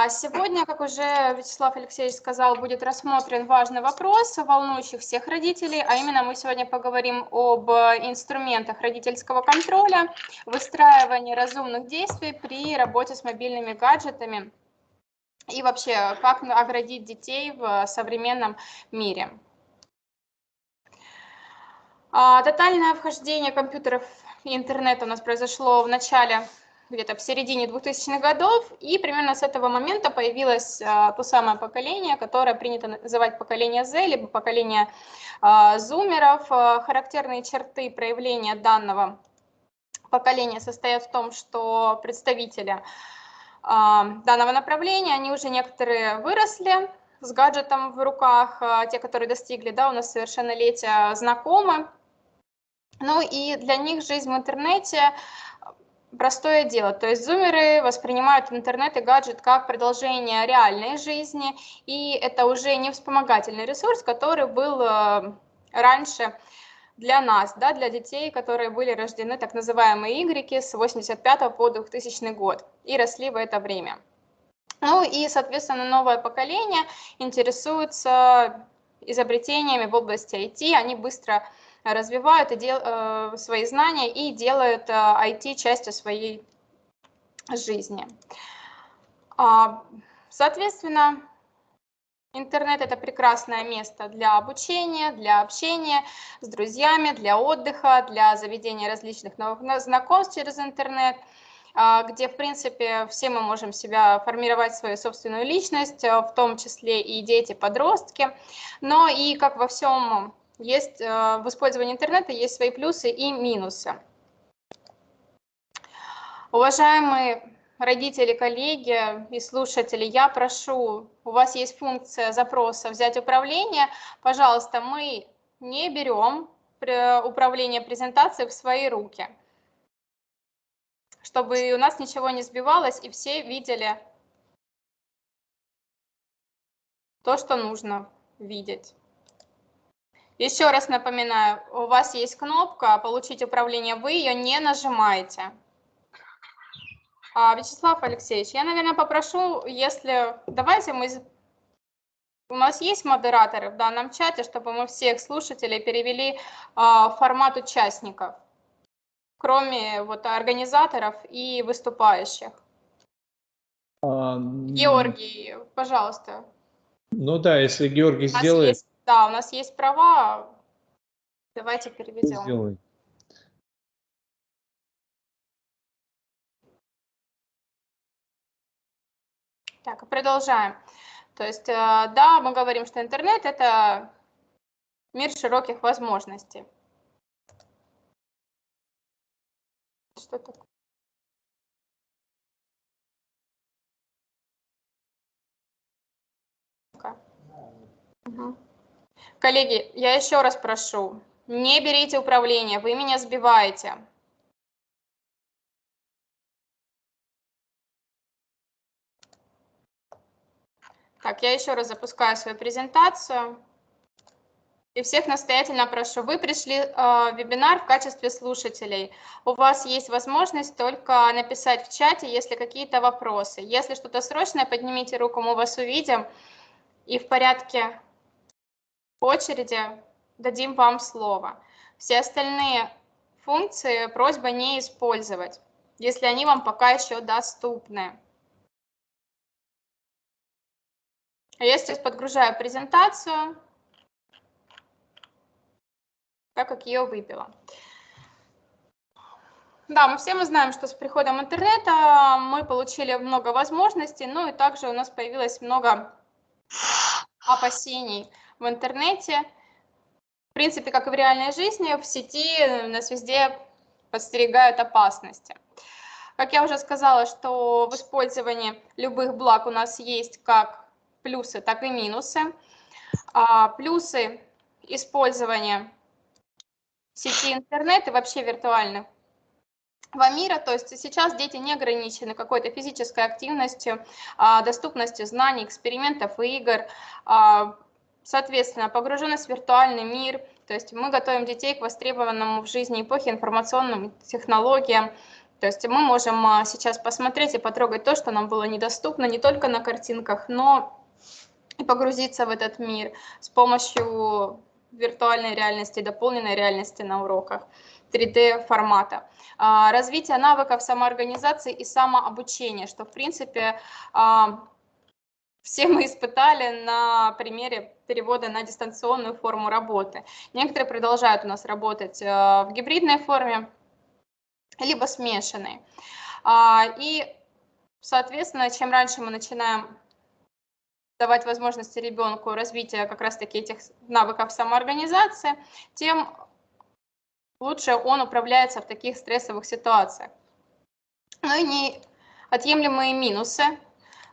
Сегодня, как уже Вячеслав Алексеевич сказал, будет рассмотрен важный вопрос, волнующий всех родителей, а именно мы сегодня поговорим об инструментах родительского контроля, выстраивании разумных действий при работе с мобильными гаджетами и вообще, как оградить детей в современном мире. Тотальное вхождение компьютеров и интернета у нас произошло в начале, где-то в середине 2000-х годов, и примерно с этого момента появилось то самое поколение, которое принято называть поколение Z, либо поколение зумеров. Характерные черты проявления данного поколения состоят в том, что представители данного направления, они уже некоторые выросли с гаджетом в руках, те, которые достигли, да, у нас совершеннолетия, знакомы. Ну и для них жизнь в интернете простое дело. То есть зумеры воспринимают интернет и гаджет как продолжение реальной жизни, и это уже не вспомогательный ресурс, который был раньше для нас, да, для детей, которые были рождены, так называемые игреки, с 85 по 2000 год и росли в это время. Ну и, соответственно, новое поколение интересуется изобретениями в области IT, они быстро развивают свои знания и делают IT частью своей жизни. Соответственно, интернет – это прекрасное место для обучения, для общения с друзьями, для отдыха, для заведения различных новых знакомств через интернет, где, в принципе, все мы можем себя формировать свою собственную личность, в том числе и дети, подростки. Но и, как во всем, есть в использовании интернета есть свои плюсы и минусы. Уважаемые родители, коллеги и слушатели, я прошу, у вас есть функция запроса «Взять управление». Пожалуйста, мы не берем управление презентацией в свои руки, чтобы у нас ничего не сбивалось и все видели то, что нужно видеть. Еще раз напоминаю, у вас есть кнопка «Получить управление», вы ее не нажимаете. Вячеслав Алексеевич, я, наверное, попрошу, давайте у нас есть модераторы в данном чате, чтобы мы всех слушателей перевели в формат участников, кроме организаторов и выступающих. Георгий, пожалуйста. Ну да, если Георгий сделает. У нас есть права. Давайте переведем. Сделай. Так, продолжаем. То есть, да, мы говорим, что интернет – это мир широких возможностей. Что такое? Угу. Коллеги, я еще раз прошу, не берите управление, вы меня сбиваете. Так, я еще раз запускаю свою презентацию. И всех настоятельно прошу, вы пришли в вебинар в качестве слушателей. У вас есть возможность только написать в чате, если какие-то вопросы. Если что-то срочное, поднимите руку, мы вас увидим. И в порядке очереди дадим вам слово. Все остальные функции просьба не использовать, если они вам пока еще доступны. Я сейчас подгружаю презентацию, так как ее выбила. Да, мы все знаем, что с приходом интернета мы получили много возможностей, но и также у нас появилось много опасений в интернете. В принципе, как и в реальной жизни, в сети нас везде подстерегают опасности. Как я уже сказала, что в использовании любых благ у нас есть как плюсы, так и минусы. Плюсы использования сети интернет и вообще виртуального мира, то есть сейчас дети не ограничены какой-то физической активностью, доступностью знаний, экспериментов и игр, соответственно, погруженность в виртуальный мир, то есть мы готовим детей к востребованному в жизни эпохи информационным технологиям, То есть мы можем сейчас посмотреть и потрогать то, что нам было недоступно не только на картинках, но и погрузиться в этот мир с помощью виртуальной реальности, дополненной реальности на уроках, 3D формата. Развитие навыков самоорганизации и самообучения, что, в принципе, все мы испытали на примере перевода на дистанционную форму работы. Некоторые продолжают у нас работать в гибридной форме, либо смешанной. И, соответственно, чем раньше мы начинаем давать возможности ребенку развития как раз-таки этих навыков самоорганизации, тем лучше он управляется в таких стрессовых ситуациях. Ну и неотъемлемые минусы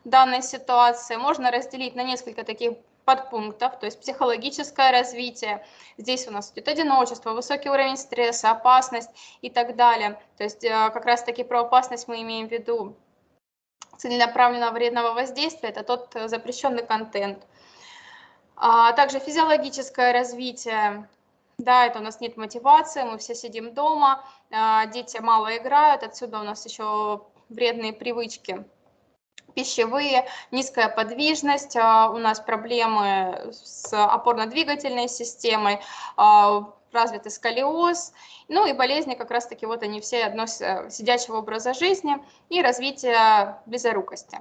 данной ситуации можно разделить на несколько таких подпунктов, то есть психологическое развитие, здесь у нас идет одиночество, высокий уровень стресса, опасность и так далее. То есть как раз-таки про опасность мы имеем в виду целенаправленного вредного воздействия, это тот запрещенный контент. Также физиологическое развитие, да, это у нас нет мотивации, мы все сидим дома, дети мало играют, отсюда у нас еще вредные привычки пищевые, низкая подвижность, у нас проблемы с опорно-двигательной системой, развитый сколиоз, ну и болезни как раз-таки вот они все относятся сидячего образа жизни и развитие близорукости.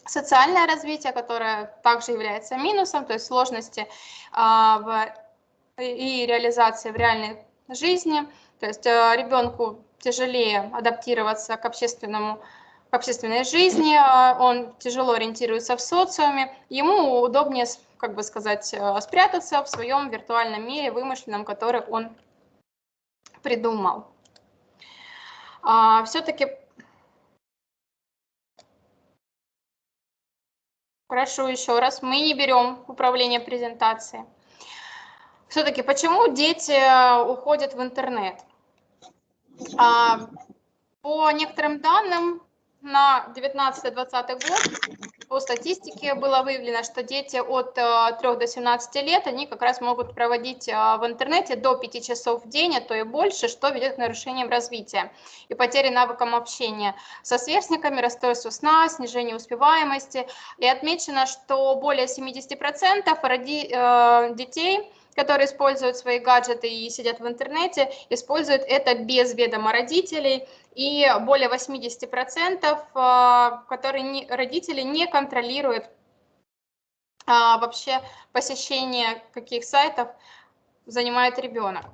Социальное развитие, которое также является минусом, то есть сложности и реализации в реальной жизни, то есть ребенку тяжелее адаптироваться к общественной жизни, он тяжело ориентируется в социуме, ему удобнее, как бы сказать, спрятаться в своем виртуальном мире, вымышленном, который он придумал. Все-таки прошу еще раз, мы не берем управление презентацией. Все-таки почему дети уходят в интернет? По некоторым данным, на 19-20 год по статистике было выявлено, что дети от 3 до 17 лет, они как раз могут проводить в интернете до 5 часов в день, а то и больше, что ведет к нарушениям развития и потере навыкам общения со сверстниками, расстройству сна, снижению успеваемости. И отмечено, что более 70% детей, которые используют свои гаджеты и сидят в интернете, используют это без ведома родителей, и более 80%, которые родители не контролируют вообще посещение каких сайтов занимает ребенок.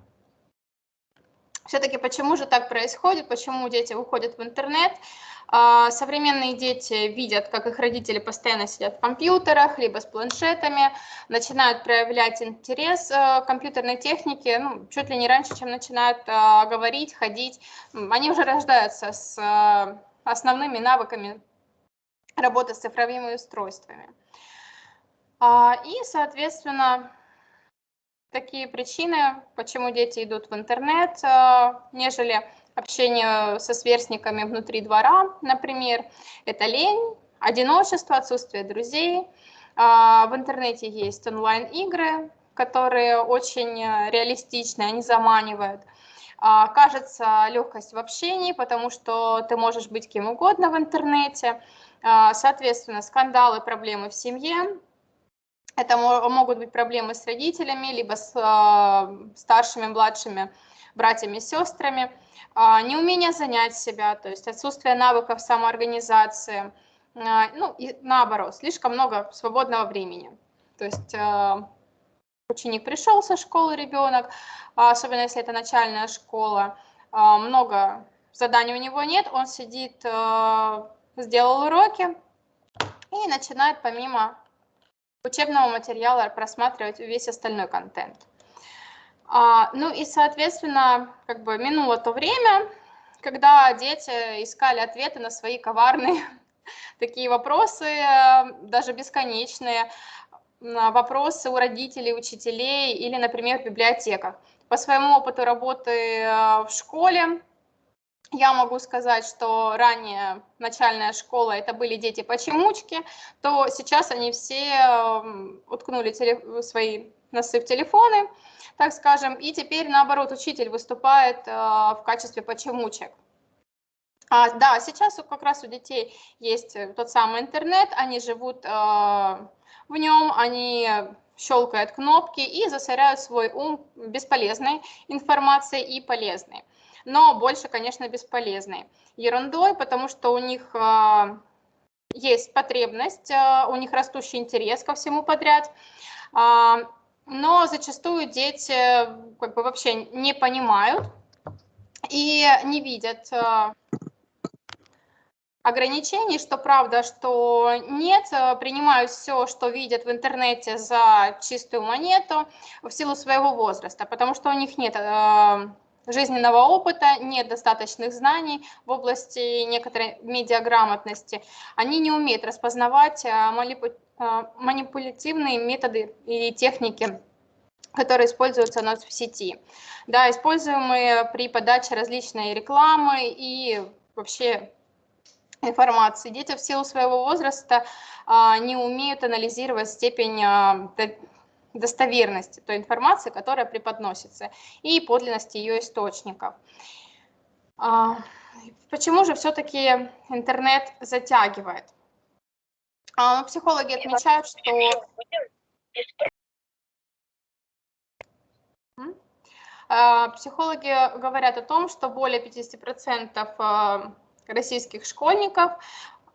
Все-таки почему же так происходит, почему дети уходят в интернет? Современные дети видят, как их родители постоянно сидят в компьютерах, либо с планшетами, начинают проявлять интерес к компьютерной технике, ну, чуть ли не раньше, чем начинают говорить, ходить. Они уже рождаются с основными навыками работы с цифровыми устройствами. И, соответственно, такие причины, почему дети идут в интернет, нежели общение со сверстниками внутри двора, например, это лень, одиночество, отсутствие друзей. В интернете есть онлайн-игры, которые очень реалистичны, они заманивают. Кажется, легкость в общении, потому что ты можешь быть кем угодно в интернете. Соответственно, скандалы, проблемы в семье. Это могут быть проблемы с родителями, либо с старшими, младшими братьями и сестрами. Неумение занять себя, то есть отсутствие навыков самоорганизации. Ну и наоборот, слишком много свободного времени. То есть ученик пришел со школы, ребенок, особенно если это начальная школа, много заданий у него нет, он сидит, сделал уроки и начинает помимо учебного материала просматривать весь остальной контент. Ну и, соответственно, как бы минуло то время, когда дети искали ответы на свои коварные такие вопросы, даже бесконечные, вопросы у родителей, учителей или, например, в библиотеках. По своему опыту работы в школе я могу сказать, что ранее начальная школа это были дети-почемучки, то сейчас они все уткнули свои носы в телефоны, так скажем, и теперь наоборот учитель выступает в качестве почемучек. Да, сейчас как раз у детей есть тот самый интернет, они живут в нем, они щелкают кнопки и засоряют свой ум бесполезной информацией и полезной. Но больше, конечно, бесполезной ерундой, потому что у них есть потребность, у них растущий интерес ко всему подряд, но зачастую дети как бы вообще не понимают и не видят ограничений, что правда, что нет, принимают все, что видят в интернете, за чистую монету в силу своего возраста, потому что у них нет жизненного опыта, нет достаточных знаний в области некоторой медиаграмотности. Они не умеют распознавать манипулятивные методы и техники, которые используются у нас в сети, да, используемые при подаче различной рекламы и вообще информации. Дети в силу своего возраста не умеют анализировать степень достоверности той информации, которая преподносится, и подлинности ее источников. Почему же все-таки интернет затягивает? Психологи отмечают, что психологи говорят о том, что более 50% российских школьников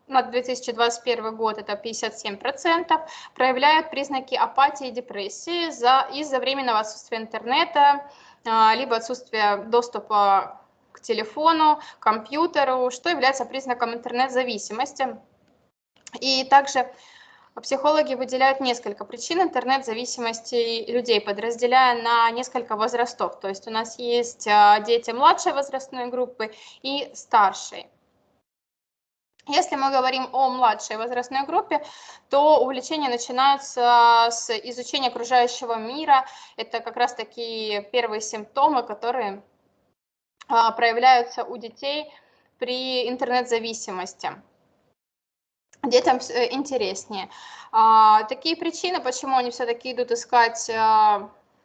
на 2021 год, это 57%, проявляют признаки апатии и депрессии из-за временного отсутствия интернета, либо отсутствия доступа к телефону, компьютеру, что является признаком интернет-зависимости. И также психологи выделяют несколько причин интернет-зависимости людей, подразделяя на несколько возрастов. То есть у нас есть дети младшей возрастной группы и старшей. Если мы говорим о младшей возрастной группе, то увлечения начинаются с изучения окружающего мира. Это как раз такие первые симптомы, которые проявляются у детей при интернет-зависимости. Детям интереснее. Такие причины, почему они все-таки идут искать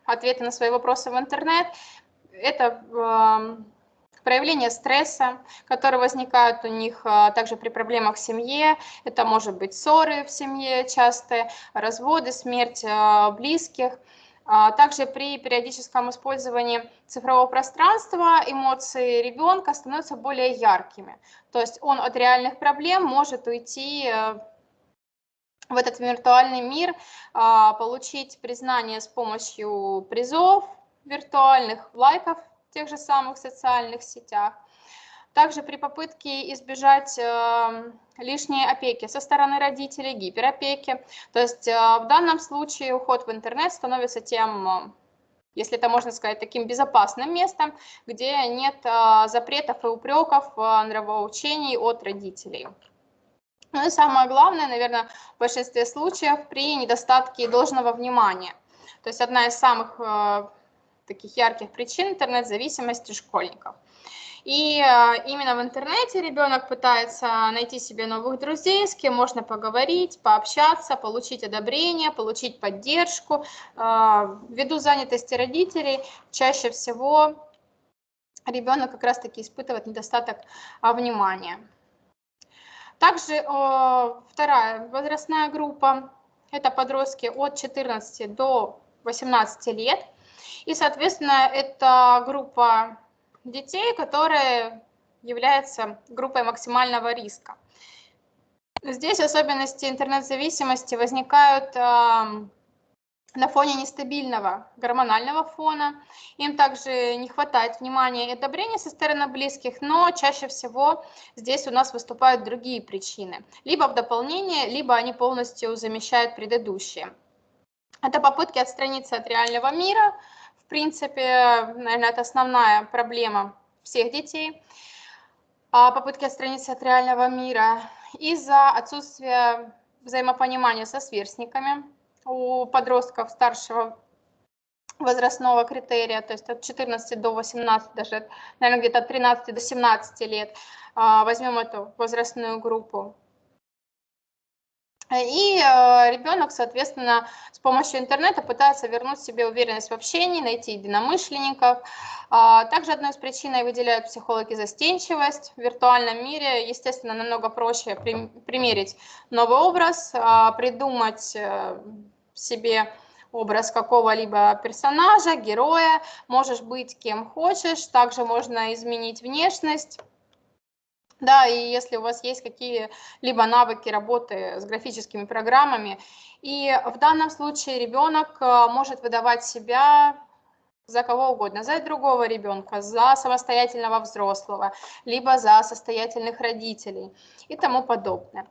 ответы на свои вопросы в интернет, это проявление стресса, которые возникают у них также при проблемах в семье. Это может быть ссоры в семье частые, разводы, смерть близких. Также при периодическом использовании цифрового пространства эмоции ребенка становятся более яркими. То есть он от реальных проблем может уйти в этот виртуальный мир, получить признание с помощью призов виртуальных, лайков в тех же самых социальных сетях. Также при попытке избежать лишней опеки со стороны родителей, гиперопеки. То есть в данном случае уход в интернет становится тем, если это можно сказать, таким безопасным местом, где нет запретов и упреков, нравоучений от родителей. Ну и самое главное, наверное, в большинстве случаев при недостатке должного внимания. То есть одна из самых таких ярких причин интернет-зависимости школьников. И именно в интернете ребенок пытается найти себе новых друзей, с кем можно поговорить, пообщаться, получить одобрение, получить поддержку. Ввиду занятости родителей чаще всего ребенок как раз-таки испытывает недостаток внимания. Также вторая возрастная группа – это подростки от 14 до 18 лет. И, соответственно, это группа детей, которая является группой максимального риска. Здесь особенности интернет-зависимости возникают на фоне нестабильного гормонального фона. Им также не хватает внимания и одобрения со стороны близких, но чаще всего здесь у нас выступают другие причины. Либо в дополнение, либо они полностью замещают предыдущие. Это попытки отстраниться от реального мира. В принципе, наверное, это основная проблема всех детей. Попытки отстраниться от реального мира из-за отсутствия взаимопонимания со сверстниками. У подростков старшего возрастного критерия, то есть от 14 до 18, даже, наверное, где-то от 13 до 17 лет, возьмем эту возрастную группу. И ребенок, соответственно, с помощью интернета пытается вернуть себе уверенность в общении, найти единомышленников. Также одной из причин выделяют психологи застенчивость. В виртуальном мире, естественно, намного проще примерить новый образ, придумать себе образ какого-либо персонажа, героя. Можешь быть кем хочешь, также можно изменить внешность. Да, и если у вас есть какие-либо навыки работы с графическими программами, и в данном случае ребенок может выдавать себя за кого угодно, за другого ребенка, за самостоятельного взрослого, либо за состоятельных родителей и тому подобное.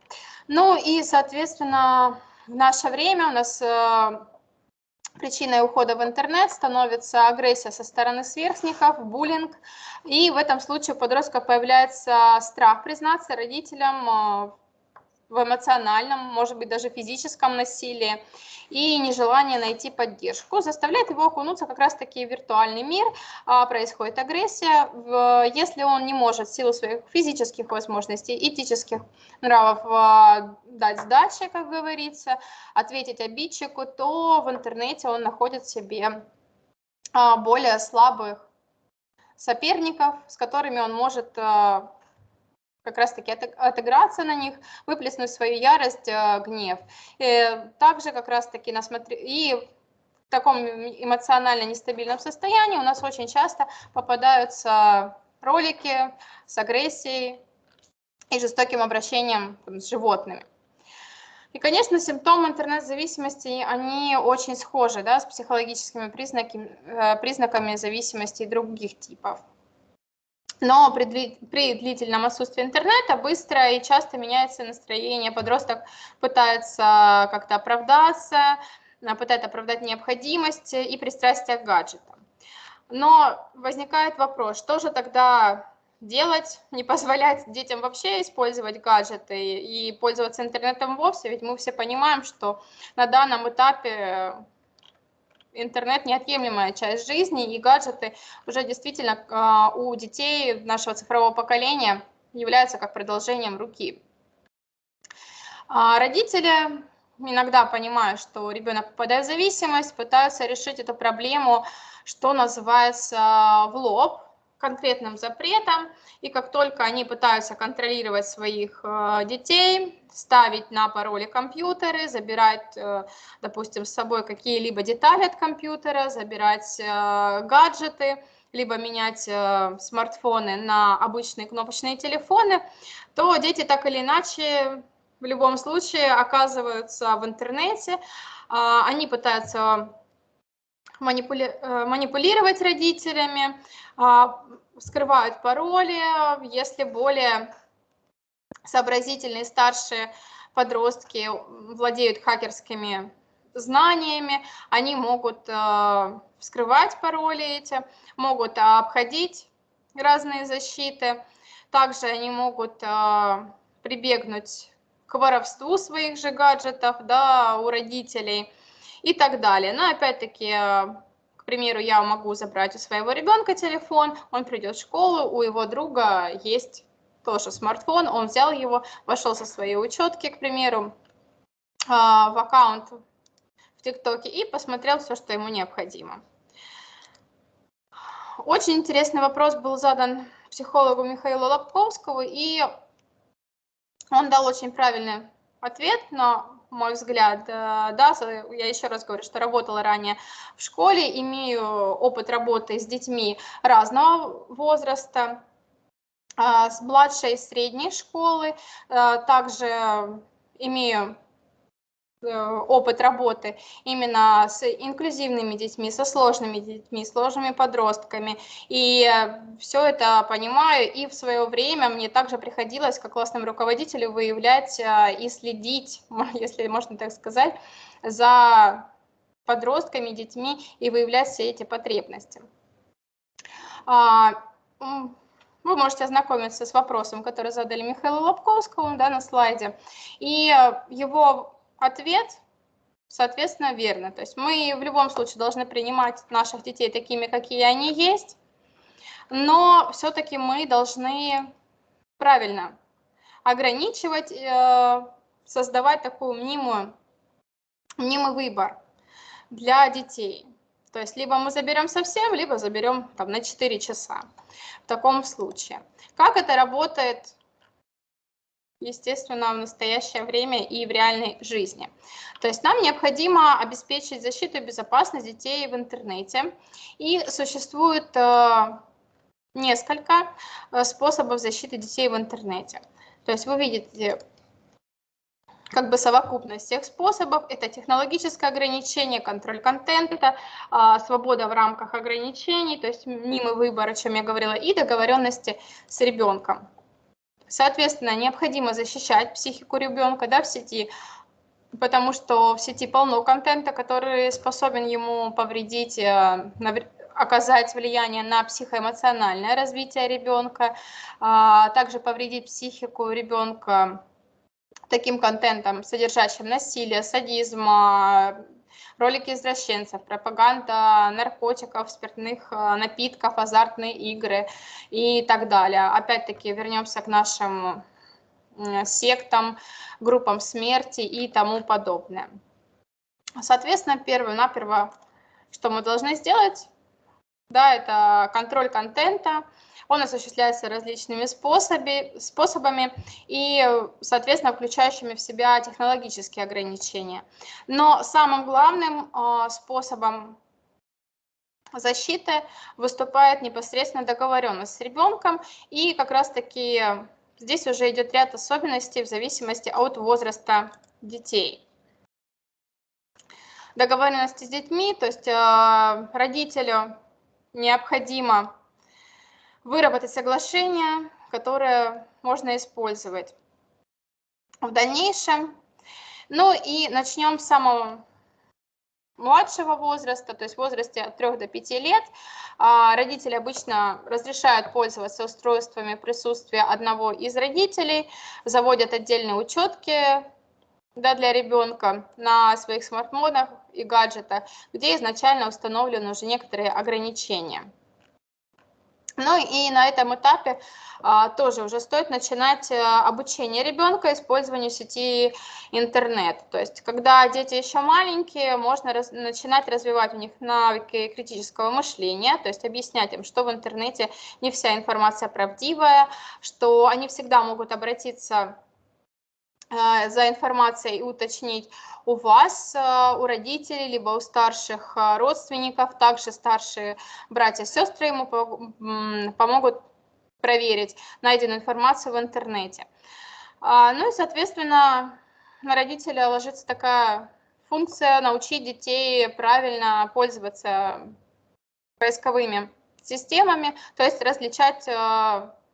Ну и, соответственно, в наше время у нас причиной ухода в интернет становится агрессия со стороны сверстников, буллинг. И в этом случае у подростка появляется страх признаться родителям в эмоциональном, может быть, даже физическом насилии, и нежелание найти поддержку, заставляет его окунуться как раз-таки в виртуальный мир, происходит агрессия. Если он не может в силу своих физических возможностей, этических нравов дать сдачи, как говорится, ответить обидчику, то в интернете он находит себе более слабых соперников, с которыми он может как раз-таки отыграться на них, выплеснуть свою ярость, гнев. Также как раз-таки и в таком эмоционально нестабильном состоянии у нас очень часто попадаются ролики с агрессией и жестоким обращением с животными. И, конечно, симптомы интернет-зависимости, они очень схожи, да, с психологическими признаками зависимости других типов. Но при длительном отсутствии интернета быстро и часто меняется настроение. Подросток пытается как-то оправдаться, пытается оправдать необходимость и пристрастие к гаджетам. Но возникает вопрос, что же тогда делать, не позволять детям вообще использовать гаджеты и пользоваться интернетом вовсе? Ведь мы все понимаем, что на данном этапе интернет – неотъемлемая часть жизни, и гаджеты уже действительно у детей нашего цифрового поколения являются как продолжением руки. Родители, иногда понимая, что ребенок попадает в зависимость, пытаются решить эту проблему, что называется, в лоб, конкретным запретом, и как только они пытаются контролировать своих детей, ставить на пароли компьютеры, забирать, допустим, с собой какие-либо детали от компьютера, забирать гаджеты, либо менять смартфоны на обычные кнопочные телефоны, то дети так или иначе в любом случае оказываются в интернете, они пытаются манипулировать родителями, скрывают пароли. Если более сообразительные старшие подростки владеют хакерскими знаниями, они могут скрывать пароли эти, могут обходить разные защиты. Также они могут прибегнуть к воровству своих же гаджетов, да, у родителей и так далее. Но опять-таки, к примеру, я могу забрать у своего ребенка телефон, он придет в школу, у его друга есть тоже смартфон, он взял его, вошел со своей учетки, к примеру, в аккаунт в ТикТоке и посмотрел все, что ему необходимо. Очень интересный вопрос был задан психологу Михаилу Лобковскому, и он дал очень правильный ответ, на мой взгляд. Да, я еще раз говорю, что работала ранее в школе, имею опыт работы с детьми разного возраста, с младшей и средней школы, также имею опыт работы именно с инклюзивными детьми, со сложными детьми, сложными подростками. И все это понимаю, и в свое время мне также приходилось как классному руководителю выявлять и следить, если можно так сказать, за подростками, детьми и выявлять все эти потребности. Вы можете ознакомиться с вопросом, который задали Михаилу Лобковскому, да, на слайде, и его ответ, соответственно, верно. То есть мы в любом случае должны принимать наших детей такими, какие они есть, но все-таки мы должны правильно ограничивать создавать такую мнимый выбор для детей. То есть либо мы заберем совсем, либо заберем там, на 4 часа в таком случае. Как это работает, естественно, в настоящее время и в реальной жизни? То есть нам необходимо обеспечить защиту и безопасность детей в интернете. И существует несколько способов защиты детей в интернете. То есть вы видите как бы совокупность всех способов. Это технологическое ограничение, контроль контента, свобода в рамках ограничений, то есть мнимый выбор, о чем я говорила, и договоренности с ребенком. Соответственно, необходимо защищать психику ребенка, да, в сети, потому что в сети полно контента, который способен ему повредить, оказать влияние на психоэмоциональное развитие ребенка, также повредить психику ребенка таким контентом, содержащим насилие, садизм, ролики извращенцев, пропаганда наркотиков, спиртных напитков, азартные игры и так далее. Опять-таки вернемся к нашим сектам, группам смерти и тому подобное. Соответственно, перво-наперво, что мы должны сделать, да, это контроль контента. Он осуществляется различными способами и, соответственно, включающими в себя технологические ограничения. Но самым главным способом защиты выступает непосредственно договоренность с ребенком. И как раз-таки здесь уже идет ряд особенностей в зависимости от возраста детей. Договоренности с детьми, то есть родителю необходимо выработать соглашение, которое можно использовать в дальнейшем. Ну и начнем с самого младшего возраста, то есть в возрасте от 3 до 5 лет. Родители обычно разрешают пользоваться устройствами в присутствии одного из родителей, заводят отдельные учетки, да, для ребенка на своих смартфонах и гаджетах, где изначально установлены уже некоторые ограничения. Ну и на этом этапе тоже уже стоит начинать обучение ребенка использованию сети интернет. То есть, когда дети еще маленькие, можно начинать развивать у них навыки критического мышления, то есть объяснять им, что в интернете не вся информация правдивая, что они всегда могут обратиться за информацией и уточнить у вас, у родителей, либо у старших родственников. Также старшие братья и сестры ему помогут проверить найденную информацию в интернете. Ну и, соответственно, на родителя ложится такая функция научить детей правильно пользоваться поисковыми системами, то есть различать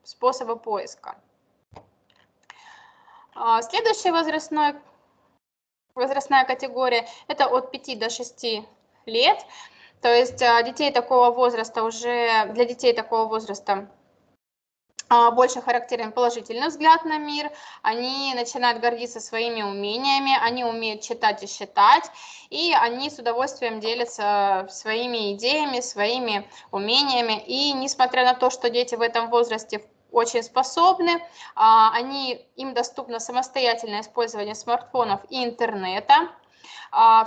способы поиска. Следующая возрастная категория – это от 5 до 6 лет. То есть для детей такого возраста больше характерен положительный взгляд на мир. Они начинают гордиться своими умениями, они умеют читать и считать, и они с удовольствием делятся своими идеями, своими умениями. И несмотря на то, что дети в этом возрасте очень способны, им доступно самостоятельное использование смартфонов и интернета,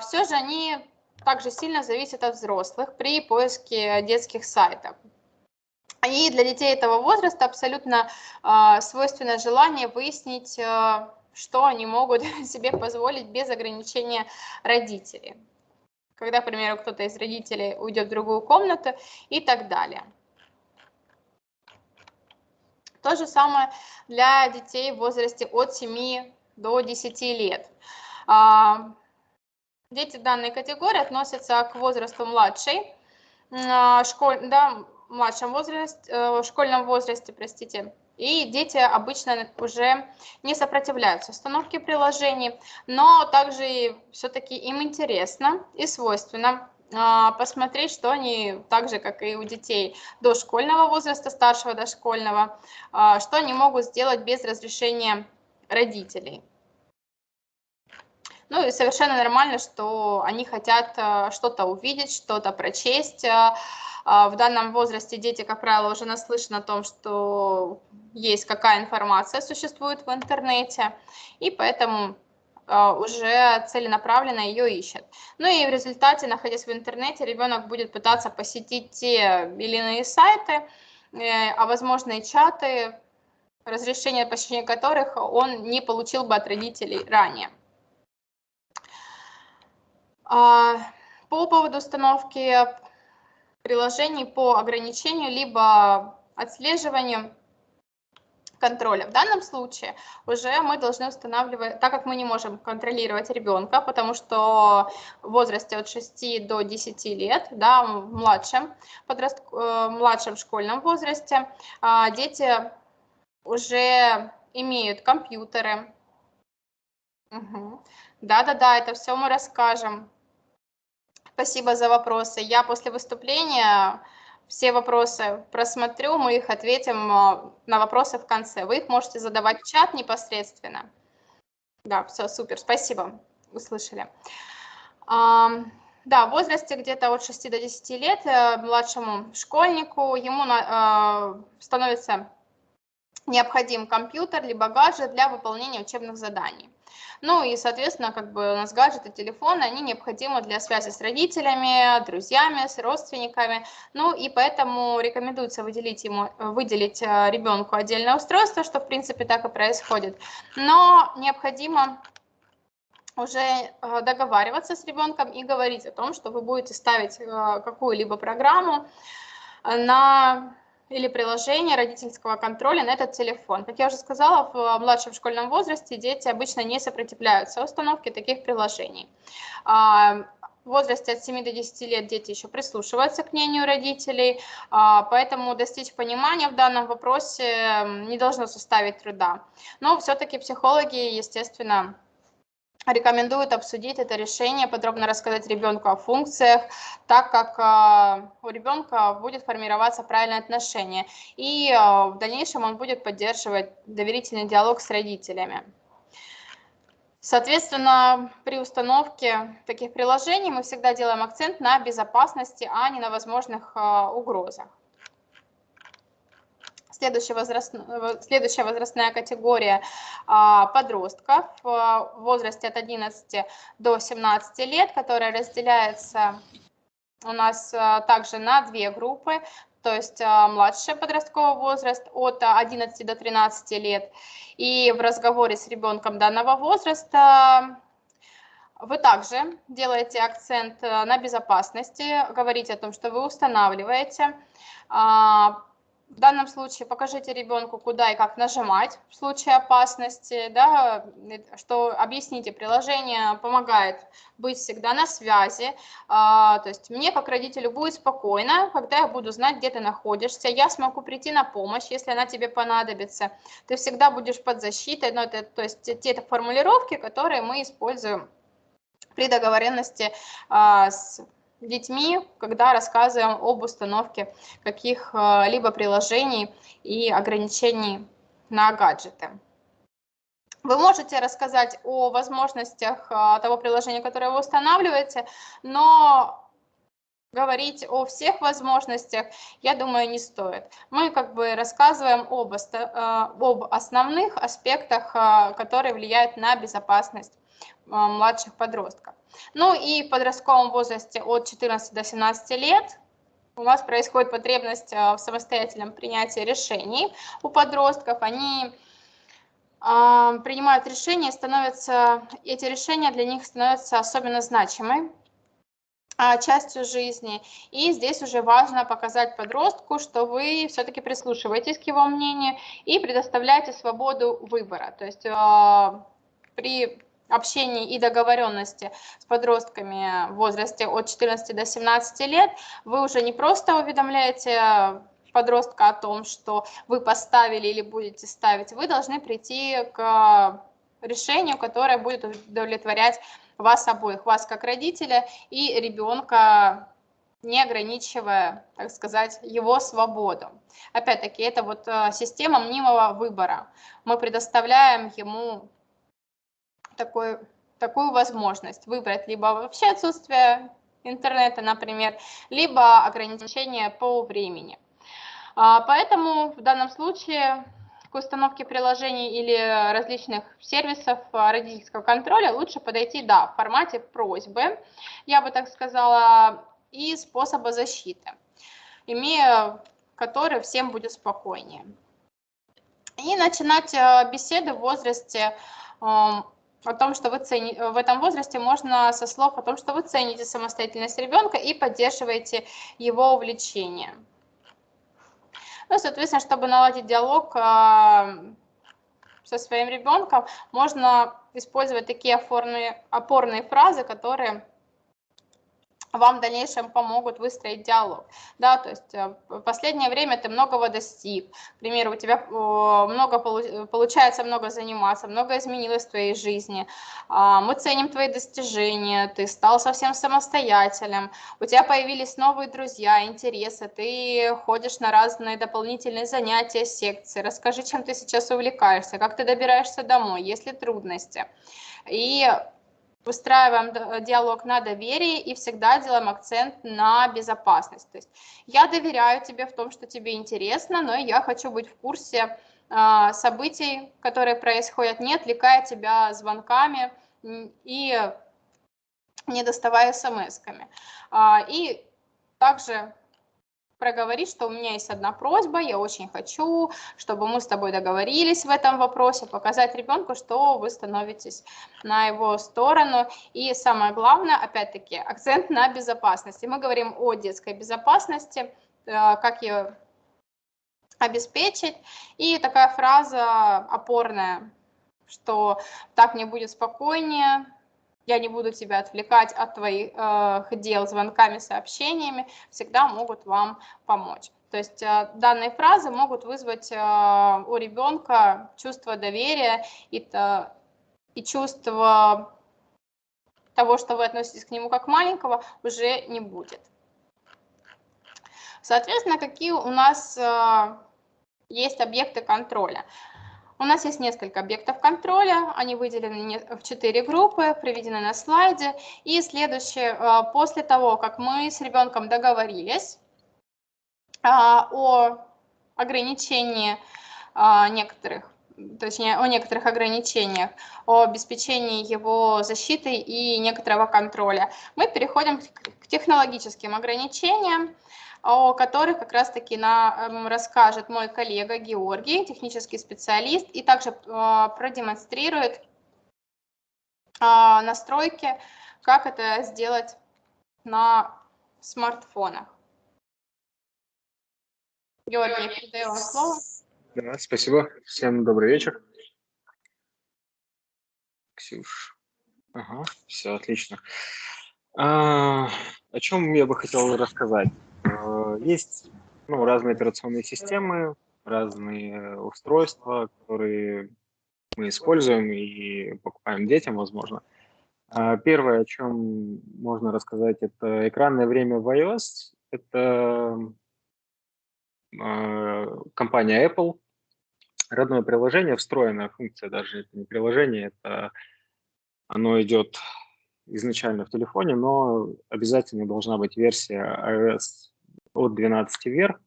все же они также сильно зависят от взрослых при поиске детских сайтов. И для детей этого возраста абсолютно свойственно желание выяснить, что они могут себе позволить без ограничения родителей. Когда, к примеру, кто-то из родителей уйдет в другую комнату и так далее. То же самое для детей в возрасте от 7 до 10 лет. Дети данной категории относятся к возрасту младшей, в школьном возрасте, простите. И дети обычно уже не сопротивляются установке приложений, но также все-таки им интересно и свойственно посмотреть, что они, так же, как и у детей дошкольного возраста, старшего дошкольного, что они могут сделать без разрешения родителей. Ну и совершенно нормально, что они хотят что-то увидеть, что-то прочесть. В данном возрасте дети, как правило, уже наслышаны о том, что есть какая информация существует в интернете, и поэтому уже целенаправленно ее ищет. Ну и в результате, находясь в интернете, ребенок будет пытаться посетить те или иные сайты, а возможно и чаты, разрешение посещения которых он не получил бы от родителей ранее. По поводу установки приложений по ограничению либо отслеживанию контроля. В данном случае уже мы должны устанавливать, так как мы не можем контролировать ребенка, потому что в возрасте от 6 до 10 лет, да, в младшем школьном возрасте, дети уже имеют компьютеры. Да-да-да, это все мы расскажем. Спасибо за вопросы. Я после выступления все вопросы просмотрю, мы их ответим на вопросы в конце. Вы их можете задавать в чат непосредственно. Да, все, супер, спасибо, услышали. Да, в возрасте где-то от 6 до 10 лет младшему школьнику ему становится необходим компьютер либо гаджет для выполнения учебных заданий. Ну и, соответственно, как бы у нас гаджеты, телефоны, они необходимы для связи с родителями, друзьями, с родственниками. Ну и поэтому рекомендуется выделить ребенку отдельное устройство, что в принципе так и происходит. Но необходимо уже договариваться с ребенком и говорить о том, что вы будете ставить какую-либо программу или приложение родительского контроля на этот телефон. Как я уже сказала, в младшем школьном возрасте дети обычно не сопротивляются установке таких приложений. В возрасте от 7 до 10 лет дети еще прислушиваются к мнению родителей, поэтому достичь понимания в данном вопросе не должно составить труда. Но все-таки психологи, естественно, рекомендуют обсудить это решение, подробно рассказать ребенку о функциях, так как у ребенка будет формироваться правильное отношение, и в дальнейшем он будет поддерживать доверительный диалог с родителями. Соответственно, при установке таких приложений мы всегда делаем акцент на безопасности, а не на возможных угрозах. Следующая возрастная категория подростков в возрасте от 11 до 17 лет, которая разделяется у нас также на две группы, то есть младший подростковый возраст от 11 до 13 лет. И в разговоре с ребенком данного возраста вы также делаете акцент на безопасности, говорите о том, что вы устанавливаете. В данном случае покажите ребенку, куда и как нажимать в случае опасности, да, что объясните, приложение помогает быть всегда на связи, то есть мне как родителю будет спокойно, когда я буду знать, где ты находишься, я смогу прийти на помощь, если она тебе понадобится, ты всегда будешь под защитой, но это, то есть те формулировки, которые мы используем при договоренности с детьми, когда рассказываем об установке каких-либо приложений и ограничений на гаджеты. Вы можете рассказать о возможностях того приложения, которое вы устанавливаете, но говорить о всех возможностях, я думаю, не стоит. Мы как бы рассказываем об основных аспектах, которые влияют на безопасность младших подростков. Ну и в подростковом возрасте от 14 до 17 лет у нас происходит потребность в самостоятельном принятии решений у подростков. Они принимают решения, эти решения для них становятся особенно значимой частью жизни. И здесь уже важно показать подростку, что вы все-таки прислушиваетесь к его мнению и предоставляете свободу выбора. То есть при общении и договоренности с подростками в возрасте от 14 до 17 лет вы уже не просто уведомляете подростка о том, что вы поставили или будете ставить, вы должны прийти к решению, которое будет удовлетворять вас обоих, вас как родителя и ребенка, не ограничивая, так сказать, его свободу. Опять-таки, это вот система мнимого выбора. Мы предоставляем ему такую возможность выбрать либо вообще отсутствие интернета, например, либо ограничение по времени. Поэтому в данном случае к установке приложений или различных сервисов родительского контроля лучше подойти, да, в формате просьбы, я бы так сказала, и способа защиты, имея который всем будет спокойнее. И начинать беседы в возрасте о том, что вы цените, в этом возрасте можно со слов о том, что вы цените самостоятельность ребенка и поддерживаете его увлечение. Ну, соответственно, чтобы наладить диалог со своим ребенком, можно использовать такие опорные фразы, которые вам в дальнейшем помогут выстроить диалог. Да, то есть в последнее время ты многого достиг, к примеру, у тебя получается много заниматься, много изменилось в твоей жизни, мы ценим твои достижения, ты стал совсем самостоятельным, у тебя появились новые друзья, интересы, ты ходишь на разные дополнительные занятия, секции, расскажи, чем ты сейчас увлекаешься, как ты добираешься домой, есть ли трудности. И выстраиваем диалог на доверии и всегда делаем акцент на безопасность. То есть я доверяю тебе в том, что тебе интересно, но я хочу быть в курсе событий, которые происходят, не отвлекая тебя звонками и не доставая смс-ками. И также проговорить, что у меня есть одна просьба, я очень хочу, чтобы мы с тобой договорились в этом вопросе, показать ребенку, что вы становитесь на его сторону. И самое главное, опять-таки, акцент на безопасности. Мы говорим о детской безопасности, как ее обеспечить. И такая фраза опорная, что так мне будет спокойнее, я не буду тебя отвлекать от твоих дел звонками, сообщениями, всегда могут вам помочь. То есть данные фразы могут вызвать у ребенка чувство доверия и чувство того, что вы относитесь к нему как маленького, уже не будет. Соответственно, какие у нас есть объекты контроля? У нас есть несколько объектов контроля, они выделены в 4 группы, приведены на слайде. И следующее, после того, как мы с ребенком договорились о ограничении некоторых, точнее, о некоторых ограничениях, о обеспечении его защиты и некоторого контроля, мы переходим к технологическим ограничениям, о которых как раз-таки расскажет мой коллега Георгий, технический специалист, и также продемонстрирует настройки, как это сделать на смартфонах. Георгий, передаю вам слово. Да, спасибо. Всем добрый вечер. Ксюш. Ага, все отлично. О чем я бы хотел рассказать? Есть разные операционные системы, разные устройства, которые мы используем и покупаем детям, возможно. Первое, о чем можно рассказать, это экранное время в iOS. Это компания Apple. Родное приложение, встроенная функция, даже это не приложение, оно идет изначально в телефоне, но обязательно должна быть версия iOS от 12 вверх.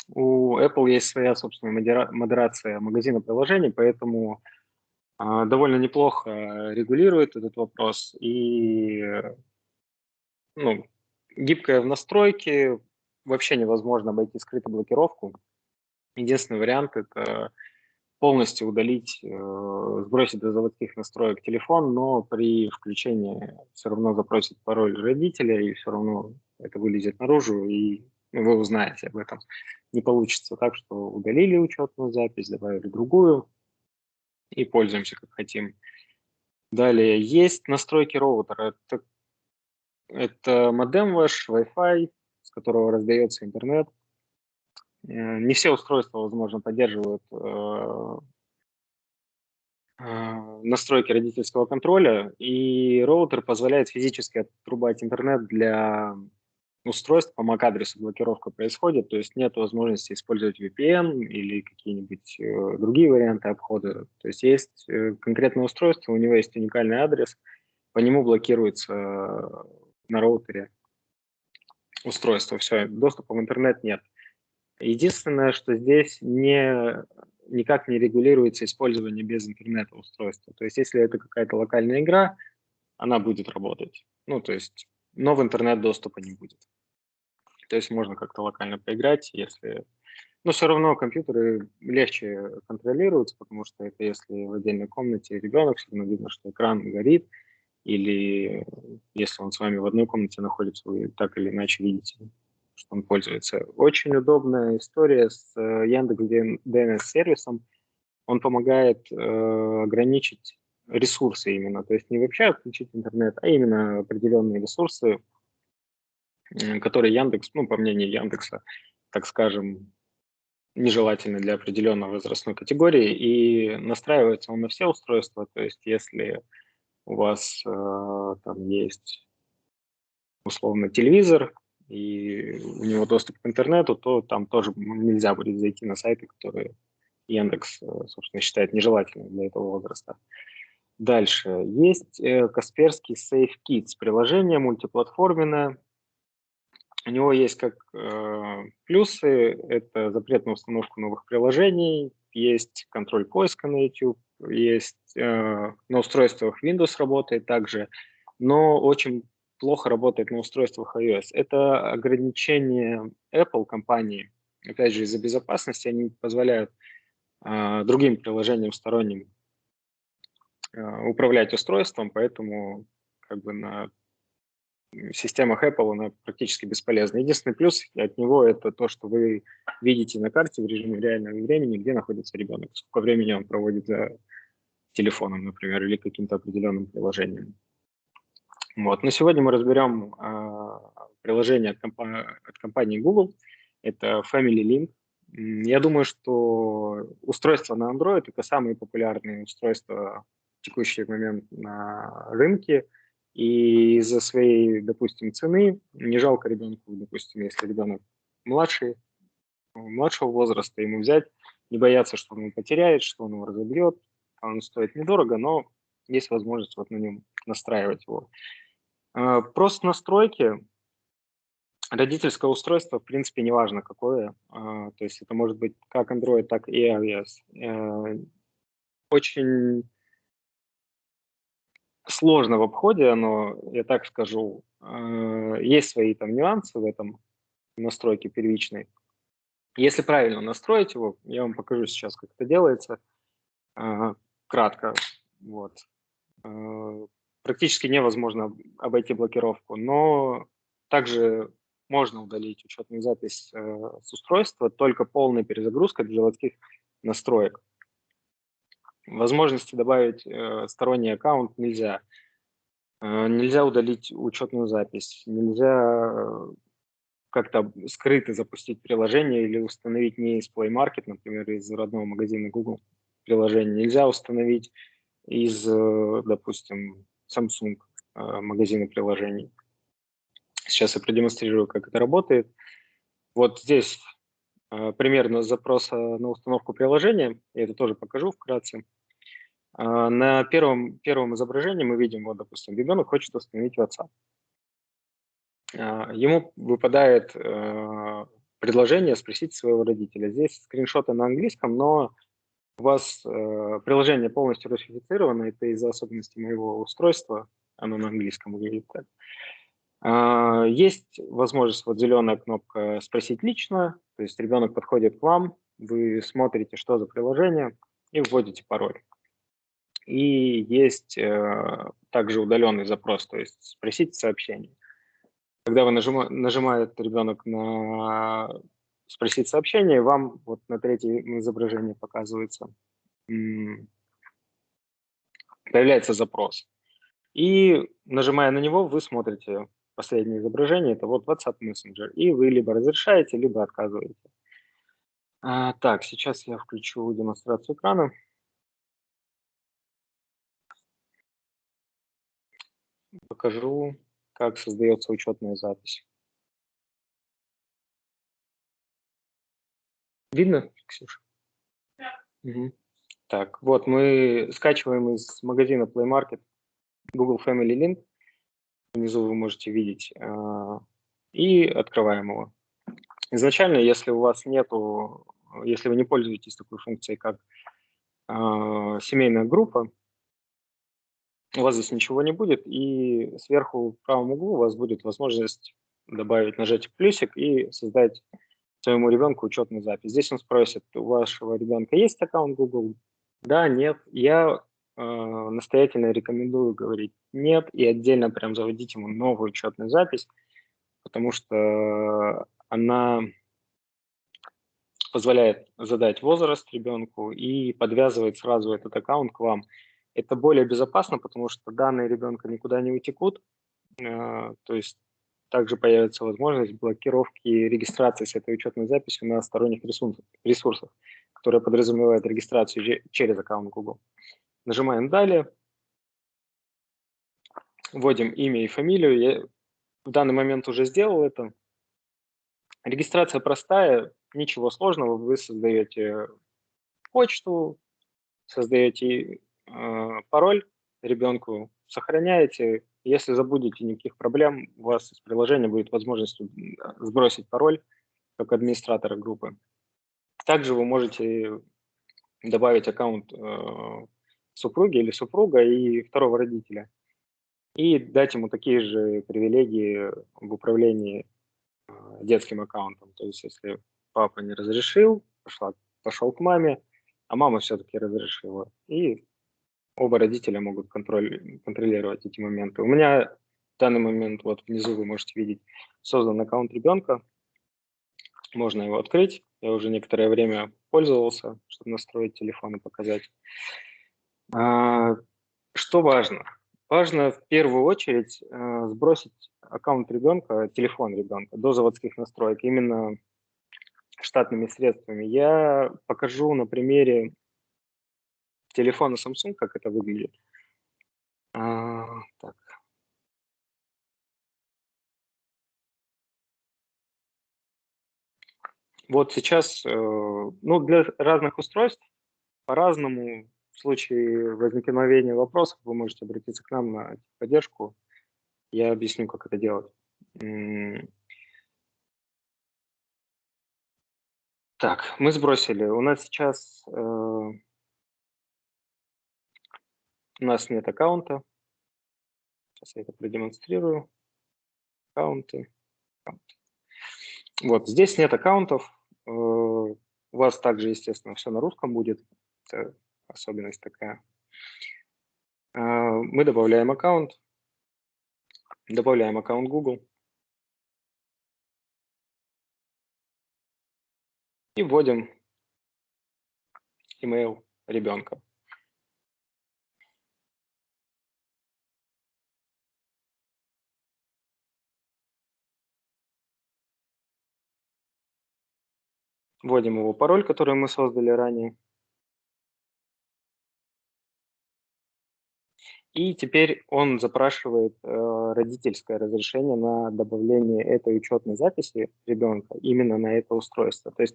У Apple есть своя собственная модерация магазина приложений, поэтому довольно неплохо регулирует этот вопрос. И гибкая в настройке, вообще невозможно обойти скрытую блокировку. Единственный вариант – это полностью удалить, сбросить до заводских настроек телефон, но при включении все равно запросит пароль родителя, и все равно это вылезет наружу, и вы узнаете об этом. Не получится так, что удалили учетную запись, добавили другую, и пользуемся как хотим. Далее есть настройки роутера. Это модем ваш, Wi-Fi, с которого раздается интернет. Не все устройства, возможно, поддерживают настройки родительского контроля, и роутер позволяет физически отрубать интернет для устройств, по MAC-адресу блокировка происходит, то есть нет возможности использовать VPN или какие-нибудь другие варианты обхода. То есть есть конкретное устройство, у него есть уникальный адрес, по нему блокируется на роутере устройство, все, доступа в интернет нет. Единственное, что здесь не никак не регулируется использование без интернета устройства. То есть если это какая-то локальная игра, она будет работать. Ну, то есть, но в интернет доступа не будет. То есть можно как-то локально поиграть, если... Но все равно компьютеры легче контролируются, потому что это если в отдельной комнате ребенок, все равно видно, что экран горит, или если он с вами в одной комнате находится, вы так или иначе видите, что он пользуется. Очень удобная история с Яндекс DNS-сервисом. Он помогает ограничить ресурсы именно. То есть не вообще отключить интернет, а именно определенные ресурсы, которые Яндекс, ну, по мнению Яндекса, так скажем, нежелательны для определенной возрастной категории. И настраивается он на все устройства. То есть если у вас там есть условно телевизор, и у него доступ к интернету, то там тоже нельзя будет зайти на сайты, которые Яндекс, собственно, считает нежелательными для этого возраста. Дальше. Есть Касперский Safe Kids, приложение мультиплатформенное. У него есть как плюсы, это запрет на установку новых приложений, есть контроль поиска на YouTube, есть на устройствах Windows работает также, но очень плохо работает на устройствах iOS. Это ограничение Apple компании, опять же, из-за безопасности они позволяют другим приложениям сторонним управлять устройством, поэтому как бы на системах Apple она практически бесполезна. Единственный плюс от него это то, что вы видите на карте в режиме реального времени, где находится ребенок, сколько времени он проводит за телефоном, например, или каким-то определенным приложением. Вот. Но сегодня мы разберем приложение от компании Google. Это Family Link. Я думаю, что устройства на Android – это самые популярные устройства в текущий момент на рынке. И из-за своей, допустим, цены не жалко ребенку, допустим, если ребенок младшего возраста, ему взять, не бояться, что он его потеряет, что он его разобьет. Он стоит недорого, но есть возможность вот на нем настраивать его. Просто настройки. Родительское устройство, в принципе, неважно какое. То есть это может быть как Android, так и iOS. Очень сложно в обходе оно, я так скажу. Есть свои там нюансы в этом настройке первичной. Если правильно настроить его, я вам покажу сейчас, как это делается. Кратко. Вот. Практически невозможно обойти блокировку, но также можно удалить учетную запись с устройства, только полной перезагрузкой для заводских настроек. Возможности добавить сторонний аккаунт нельзя. Нельзя удалить учетную запись, нельзя как-то скрыто запустить приложение или установить не из Play Market, например, из родного магазина Google приложение. Нельзя установить из, допустим, Samsung магазина приложений. Сейчас я продемонстрирую, как это работает. Вот здесь примерно запроса на установку приложения. Я это тоже покажу вкратце. На первом изображении мы видим, вот, допустим, ребенок хочет установить WhatsApp. Ему выпадает предложение спросить своего родителя. Здесь скриншоты на английском, но у вас приложение полностью русифицировано, это из-за особенностей моего устройства, оно на английском выглядит так. Есть возможность, вот зеленая кнопка «Спросить лично», то есть ребенок подходит к вам, вы смотрите, что за приложение, и вводите пароль. И есть также удаленный запрос, то есть «Спросить сообщение». Когда вы нажимает ребенок на «Спросить сообщение», вам вот на третьем изображении показывается, появляется запрос. И нажимая на него, вы смотрите последнее изображение, это вот WhatsApp Messenger, и вы либо разрешаете, либо отказываете. Так, сейчас я включу демонстрацию экрана. Покажу, как создается учетная запись. Видно, Ксюша? Да. Угу. Так, вот мы скачиваем из магазина Play Market Google Family Link. Внизу вы можете видеть. И открываем его. Изначально, если у вас нету если вы не пользуетесь такой функцией, как семейная группа, у вас здесь ничего не будет, и сверху в правом углу у вас будет возможность добавить, нажать плюсик и создать своему ребенку учетную запись. Здесь он спросит, у вашего ребенка есть аккаунт Google? Да, нет. Я настоятельно рекомендую говорить нет и отдельно прям заводить ему новую учетную запись, потому что она позволяет задать возраст ребенку и подвязывает сразу этот аккаунт к вам. Это более безопасно, потому что данные ребенка никуда не утекут, то есть также появится возможность блокировки регистрации с этой учетной записью на сторонних ресурсах, которые подразумевают регистрацию через аккаунт Google. Нажимаем «Далее», вводим имя и фамилию. Я в данный момент уже сделал это. Регистрация простая, ничего сложного. Вы создаете почту, создаете пароль ребенку, сохраняете. Если забудете, никаких проблем, у вас из приложения будет возможность сбросить пароль как администратора группы. Также вы можете добавить аккаунт супруги или супруга и второго родителя и дать ему такие же привилегии в управлении детским аккаунтом. То есть если папа не разрешил, пошел к маме, а мама все-таки разрешила. И оба родителя могут контролировать эти моменты. У меня в данный момент, вот внизу вы можете видеть, создан аккаунт ребенка. Можно его открыть. Я уже некоторое время пользовался, чтобы настроить телефон и показать. Что важно? Важно в первую очередь сбросить аккаунт ребенка, телефон ребенка до заводских настроек именно штатными средствами. Я покажу на примере телефона Samsung, как это выглядит. Так. Вот сейчас, ну, для разных устройств по-разному. В случае возникновения вопросов вы можете обратиться к нам на поддержку. Я объясню, как это делать. Так, мы сбросили. У нас сейчас у нас нет аккаунта. Сейчас я это продемонстрирую. Аккаунты. Вот, здесь нет аккаунтов. У вас также, естественно, все на русском будет. Это особенность такая. Мы добавляем аккаунт Google. И вводим email ребенка. Вводим его пароль, который мы создали ранее. И теперь он запрашивает родительское разрешение на добавление этой учетной записи ребенка именно на это устройство. То есть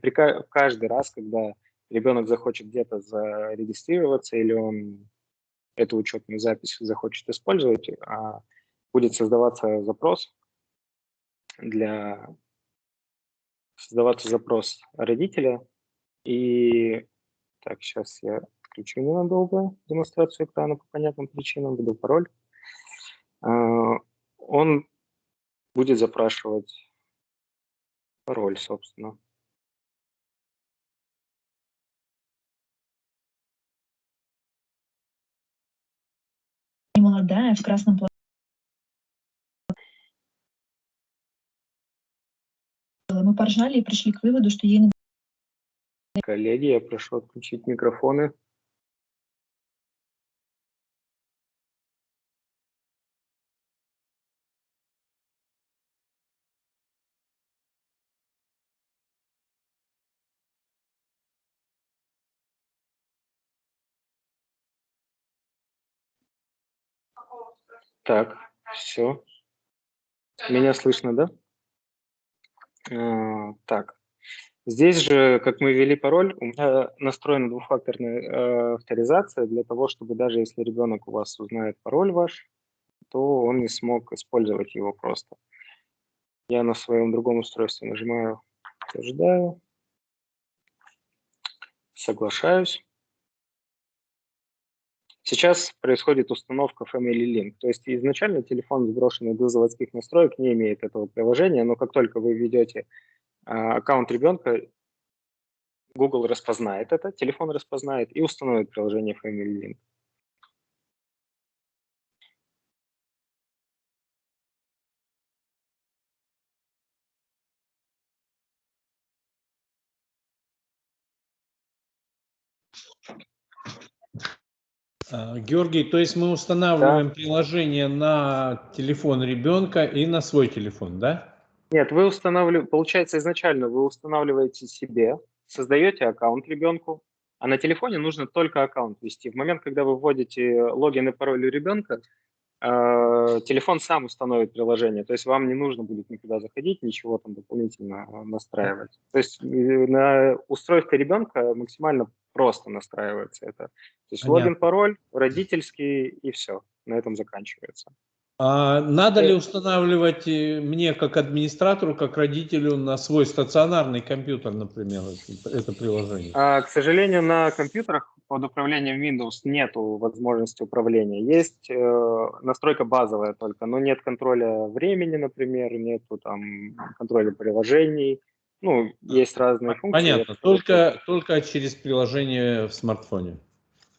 каждый раз, когда ребенок захочет где-то зарегистрироваться или он эту учетную запись захочет использовать, будет создаваться запрос родителя. И так, сейчас я отключу ненадолго демонстрацию экрана по понятным причинам, введу пароль. Он будет запрашивать пароль, собственно. Молодая, в красном платье. Мы поржали и пришли к выводу, что ей... Коллеги, я прошу отключить микрофоны. Так, все. Меня слышно, да? Так. Здесь же, как мы ввели пароль, у меня настроена двухфакторная авторизация для того, чтобы даже если ребенок у вас узнает пароль ваш, то он не смог использовать его просто. Я на своем другом устройстве нажимаю «Подтверждаю». Соглашаюсь. Сейчас происходит установка Family Link. То есть изначально телефон, сброшенный до заводских настроек, не имеет этого приложения, но как только вы введете аккаунт ребенка, Google распознает это, телефон распознает и установит приложение Family Link. Георгий, то есть мы устанавливаем приложение на телефон ребенка и на свой телефон, да? Нет, вы устанавливаете, получается, изначально вы устанавливаете себе, создаете аккаунт ребенку, а на телефоне нужно только аккаунт ввести. В момент, когда вы вводите логин и пароль у ребенка, телефон сам установит приложение, то есть вам не нужно будет никуда заходить, ничего там дополнительно настраивать. То есть на устройстве ребенка максимально просто настраивается это. То есть логин, пароль, родительский и все, на этом заканчивается. А надо ли устанавливать мне как администратору, как родителю на свой стационарный компьютер, например, это приложение? К сожалению, на компьютерах под управлением Windows нет возможности управления. Есть настройка базовая только, но нет контроля времени, например, нету там контроля приложений. Ну, есть разные функции. Понятно, только через приложение в смартфоне.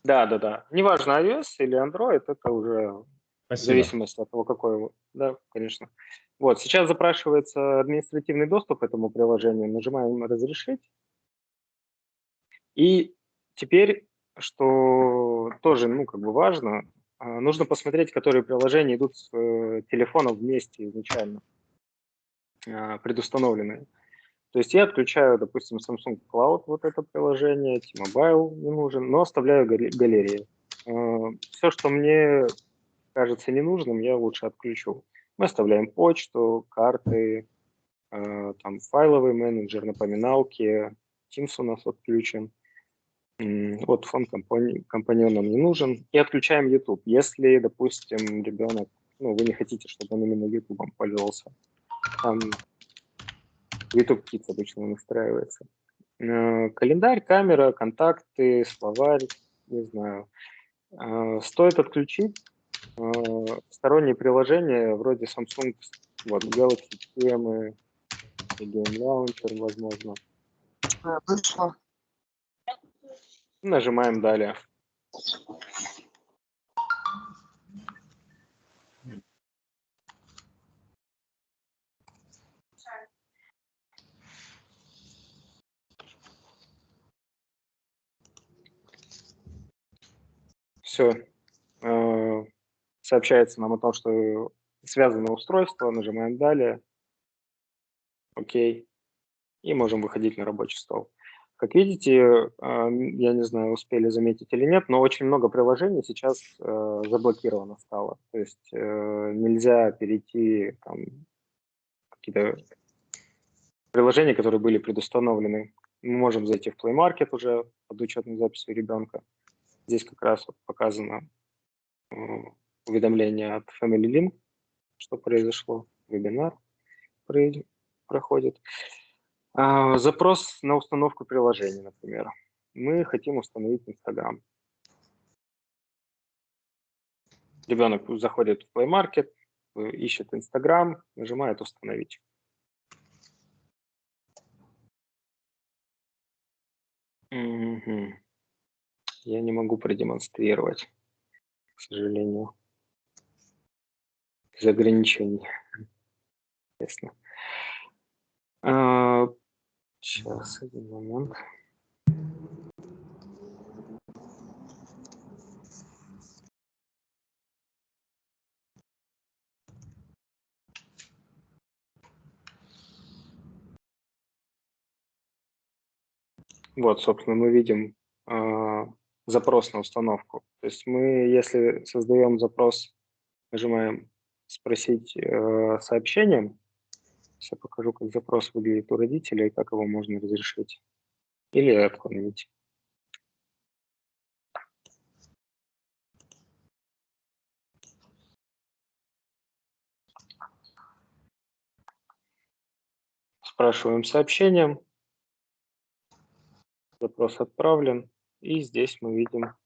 Да. Неважно, iOS или Android, это уже в зависимости от того, какой. Да, конечно. Вот, сейчас запрашивается административный доступ к этому приложению. Нажимаем «Разрешить». И теперь, что тоже, важно, нужно посмотреть, которые приложения идут с телефоном вместе изначально, предустановленные. То есть я отключаю, допустим, Samsung Cloud, вот это приложение, T-Mobile не нужен, но оставляю галерею. Все, что мне кажется ненужным, я лучше отключу. Мы оставляем почту, карты, там файловый менеджер, напоминалки, Teams у нас отключен. Вот фон компаньон нам не нужен. И отключаем YouTube. Если, допустим, ребенок, вы не хотите, чтобы он именно YouTube пользовался. Там YouTube Kids обычно настраивается. Календарь, камера, контакты, словарь, не знаю. Стоит отключить сторонние приложения вроде Samsung, Galaxy темы, Game Launcher, возможно. Вышло. Нажимаем «Далее». Все. Сообщается нам о том, что связано устройство. Нажимаем «Далее». Окей. И можем выходить на рабочий стол. Как видите, я не знаю, успели заметить или нет, но очень много приложений сейчас заблокировано стало. То есть нельзя перейти там какие-то приложения, которые были предустановлены. Мы можем зайти в Play Market уже под учетной записью ребенка. Здесь как раз показано уведомление от Family Link, что произошло, вебинар проходит. Запрос на установку приложения, например. Мы хотим установить Instagram. Ребенок заходит в Play Market, ищет Instagram, нажимает «Установить». Угу. Я не могу продемонстрировать, к сожалению, из ограничений. Ясно. Сейчас, один момент. Вот, собственно, мы видим запрос на установку. То есть мы, если создаем запрос, нажимаем «Спросить сообщением», я покажу, как запрос выглядит у родителей, как его можно разрешить или отклонить. Спрашиваем сообщением. Запрос отправлен. И здесь мы видим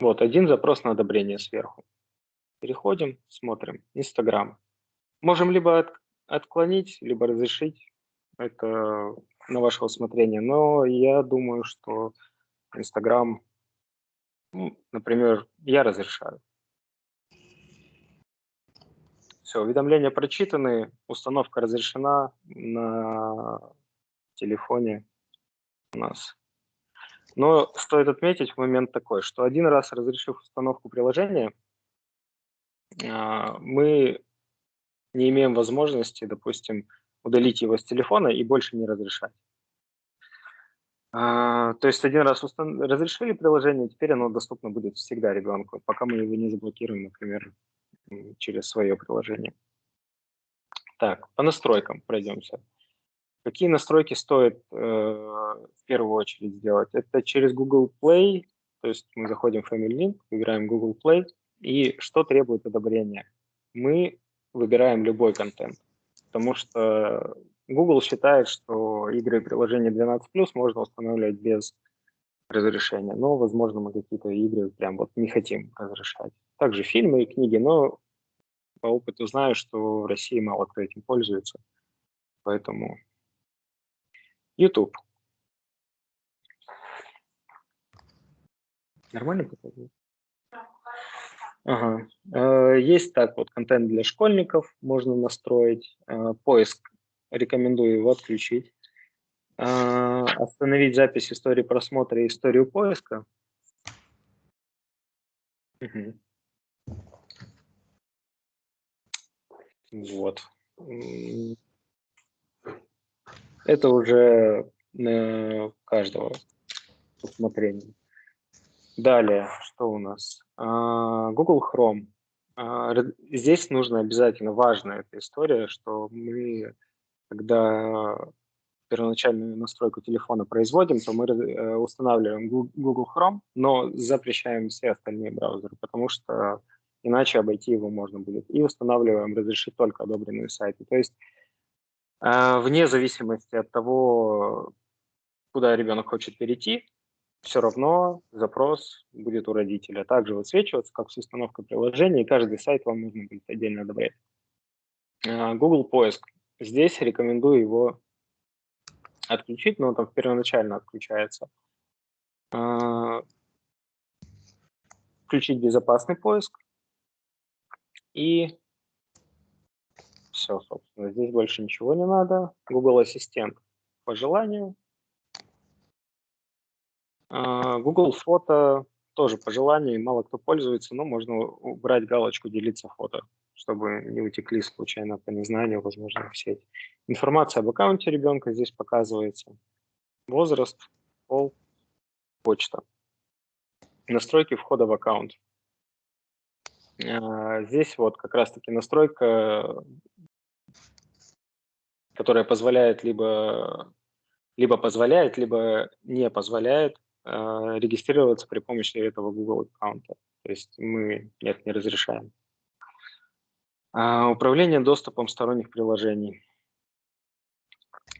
вот один запрос на одобрение сверху. Переходим, смотрим. Инстаграм. Можем либо отклонить, либо разрешить. Это на ваше усмотрение. Но я думаю, что Инстаграм, например, я разрешаю. Все, уведомления прочитаны, установка разрешена на телефоне у нас. Но стоит отметить момент такой, что один раз разрешив установку приложения, мы не имеем возможности, допустим, удалить его с телефона и больше не разрешать. То есть один раз разрешили приложение, теперь оно доступно будет всегда ребенку, пока мы его не заблокируем, например, через свое приложение. Так, по настройкам пройдемся. Какие настройки стоит в первую очередь сделать? Это через Google Play, то есть мы заходим в Family Link, выбираем Google Play, и что требует одобрения? Мы выбираем любой контент, потому что Google считает, что игры и приложения 12+ можно устанавливать без разрешения, но, возможно, мы какие-то игры прям вот не хотим разрешать. Также фильмы и книги, но по опыту знаю, что в России мало кто этим пользуется, поэтому YouTube. Нормально показывает? Ага. Есть так вот контент для школьников, можно настроить. Поиск, рекомендую его отключить. Остановить запись истории просмотра и историю поиска. Угу. Вот. Это уже на каждого усмотрения. Далее, что у нас? Google Chrome. Здесь нужно обязательно, важная эта история, что мы, когда первоначальную настройку телефона производим, то мы устанавливаем Google Chrome, но запрещаем все остальные браузеры, потому что иначе обойти его можно будет. И устанавливаем разрешить только одобренные сайты. То есть вне зависимости от того, куда ребенок хочет перейти, все равно запрос будет у родителя. Также высвечиваться, как с установкой приложения, и каждый сайт вам нужно будет отдельно одобрять. Google поиск. Здесь рекомендую его отключить, но он там первоначально отключается. Включить безопасный поиск. И все, собственно. Здесь больше ничего не надо. Google Ассистент по желанию. Google Фото тоже по желанию, мало кто пользуется, но можно убрать галочку «Делиться фото», чтобы не утекли случайно по незнанию, возможно, в сеть. Информация об аккаунте ребенка здесь показывается. Возраст, пол, почта. Настройки входа в аккаунт. Здесь вот как раз-таки настройка, которая позволяет либо позволяет, либо не позволяет регистрироваться при помощи этого Google аккаунта. То есть мы не разрешаем. Управление доступом сторонних приложений.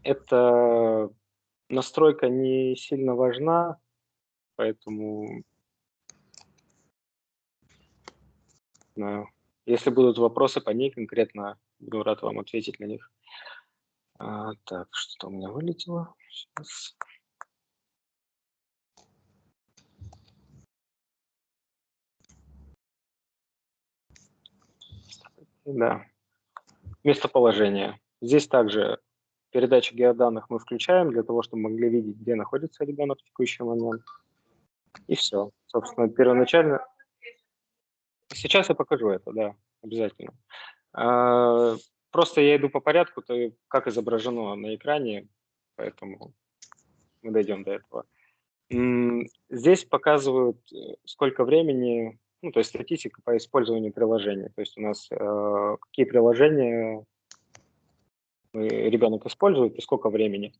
Эта настройка не сильно важна, поэтому если будут вопросы по ней конкретно, буду рад вам ответить на них. Так, что у меня вылетело? Сейчас. Да. Местоположение. Здесь также передачу геоданных мы включаем для того, чтобы могли видеть, где находится ребенок в текущий момент. И все. Собственно, первоначально... Сейчас я покажу это, да, обязательно. Просто я иду по порядку, то как изображено на экране, поэтому мы дойдем до этого. Здесь показывают, сколько времени, ну, то есть статистика по использованию приложений. То есть у нас какие приложения ребенок использует и сколько времени.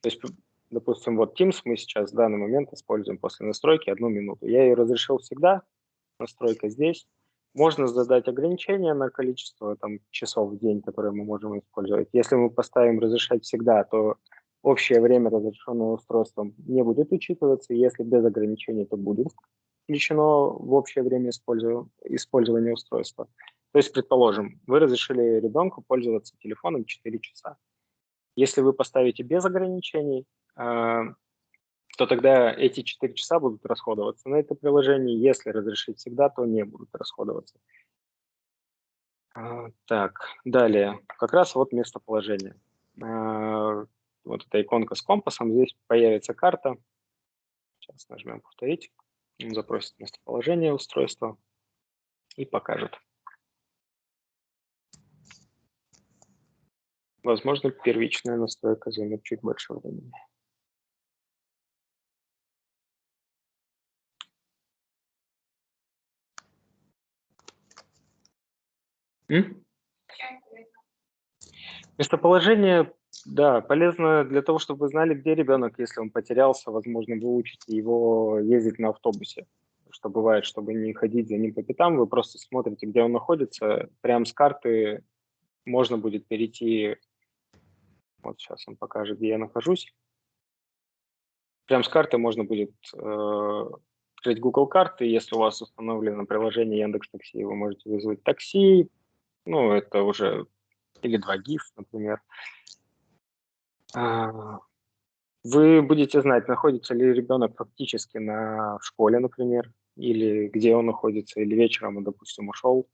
То есть, допустим, вот Teams мы сейчас в данный момент используем после настройки 1 минуту. Я ее разрешил всегда, настройка здесь. Можно задать ограничение на количество там, часов в день, которые мы можем использовать. Если мы поставим разрешать всегда, то общее время разрешенного устройства не будет учитываться. Если без ограничений, то будет включено в общее время использования устройства. То есть, предположим, вы разрешили ребенку пользоваться телефоном 4 часа. Если вы поставите без ограничений, то тогда эти 4 часа будут расходоваться на это приложение. Если разрешить всегда, то не будут расходоваться. Так, далее. Как раз вот местоположение. Вот эта иконка с компасом. Здесь появится карта. Сейчас нажмем «Повторить». Он запросит местоположение устройства и покажет. Возможно, первичная настройка займет чуть больше времени. Местоположение, да, полезно для того, чтобы вы знали, где ребенок, если он потерялся, возможно, вы учите его ездить на автобусе. Что бывает, чтобы не ходить за ним по пятам, вы просто смотрите, где он находится, прямо с карты можно будет перейти, вот сейчас он покажет, где я нахожусь. Прямо с карты можно будет открыть Google карты, если у вас установлено приложение Яндекс.Такси, вы можете вызвать такси, ну, это уже, или 2GIF, например. Вы будете знать, находится ли ребенок фактически в школе, например, или где он находится, или вечером он, допустим, ушел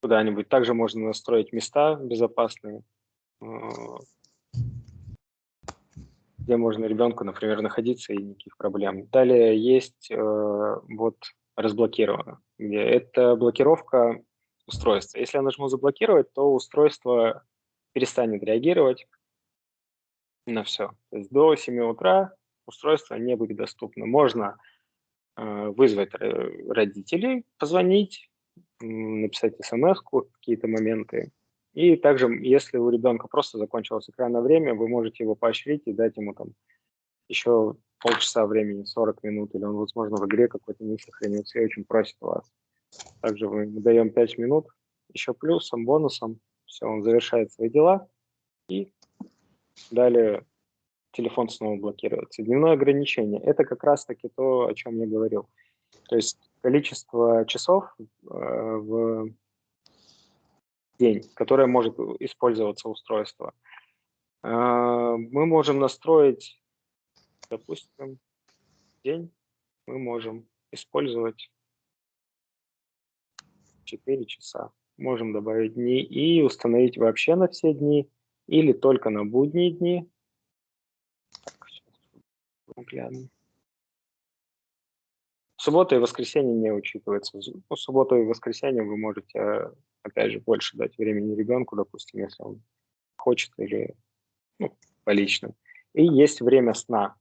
куда-нибудь. Также можно настроить места безопасные, где можно ребенку, например, находиться и никаких проблем. Далее есть вот разблокировано. Это блокировка устройства. Если я нажму заблокировать, то устройство перестанет реагировать на все. То есть до 7 утра устройство не будет доступно. Можно вызвать родителей, позвонить, написать смс-ку в какие-то моменты. И также, если у ребенка просто закончилось экранное время, вы можете его поощрить и дать ему там еще полчаса времени, 40 минут, или он, возможно, в игре какой-то не сохранился и очень просит вас. Также мы даем 5 минут, еще плюсом, бонусом. Все, он завершает свои дела, и далее телефон снова блокируется. Дневное ограничение – это как раз-таки то, о чем я говорил. То есть количество часов в день, которое может использоваться устройство. Мы можем настроить, допустим, день мы можем использовать 4 часа. Можем добавить дни и установить вообще на все дни или только на будние дни. Так, сейчас глянем. Суббота и воскресенье не учитывается. В субботу и воскресенье вы можете, опять же, больше дать времени ребенку, допустим, если он хочет или по личным. И есть время сна.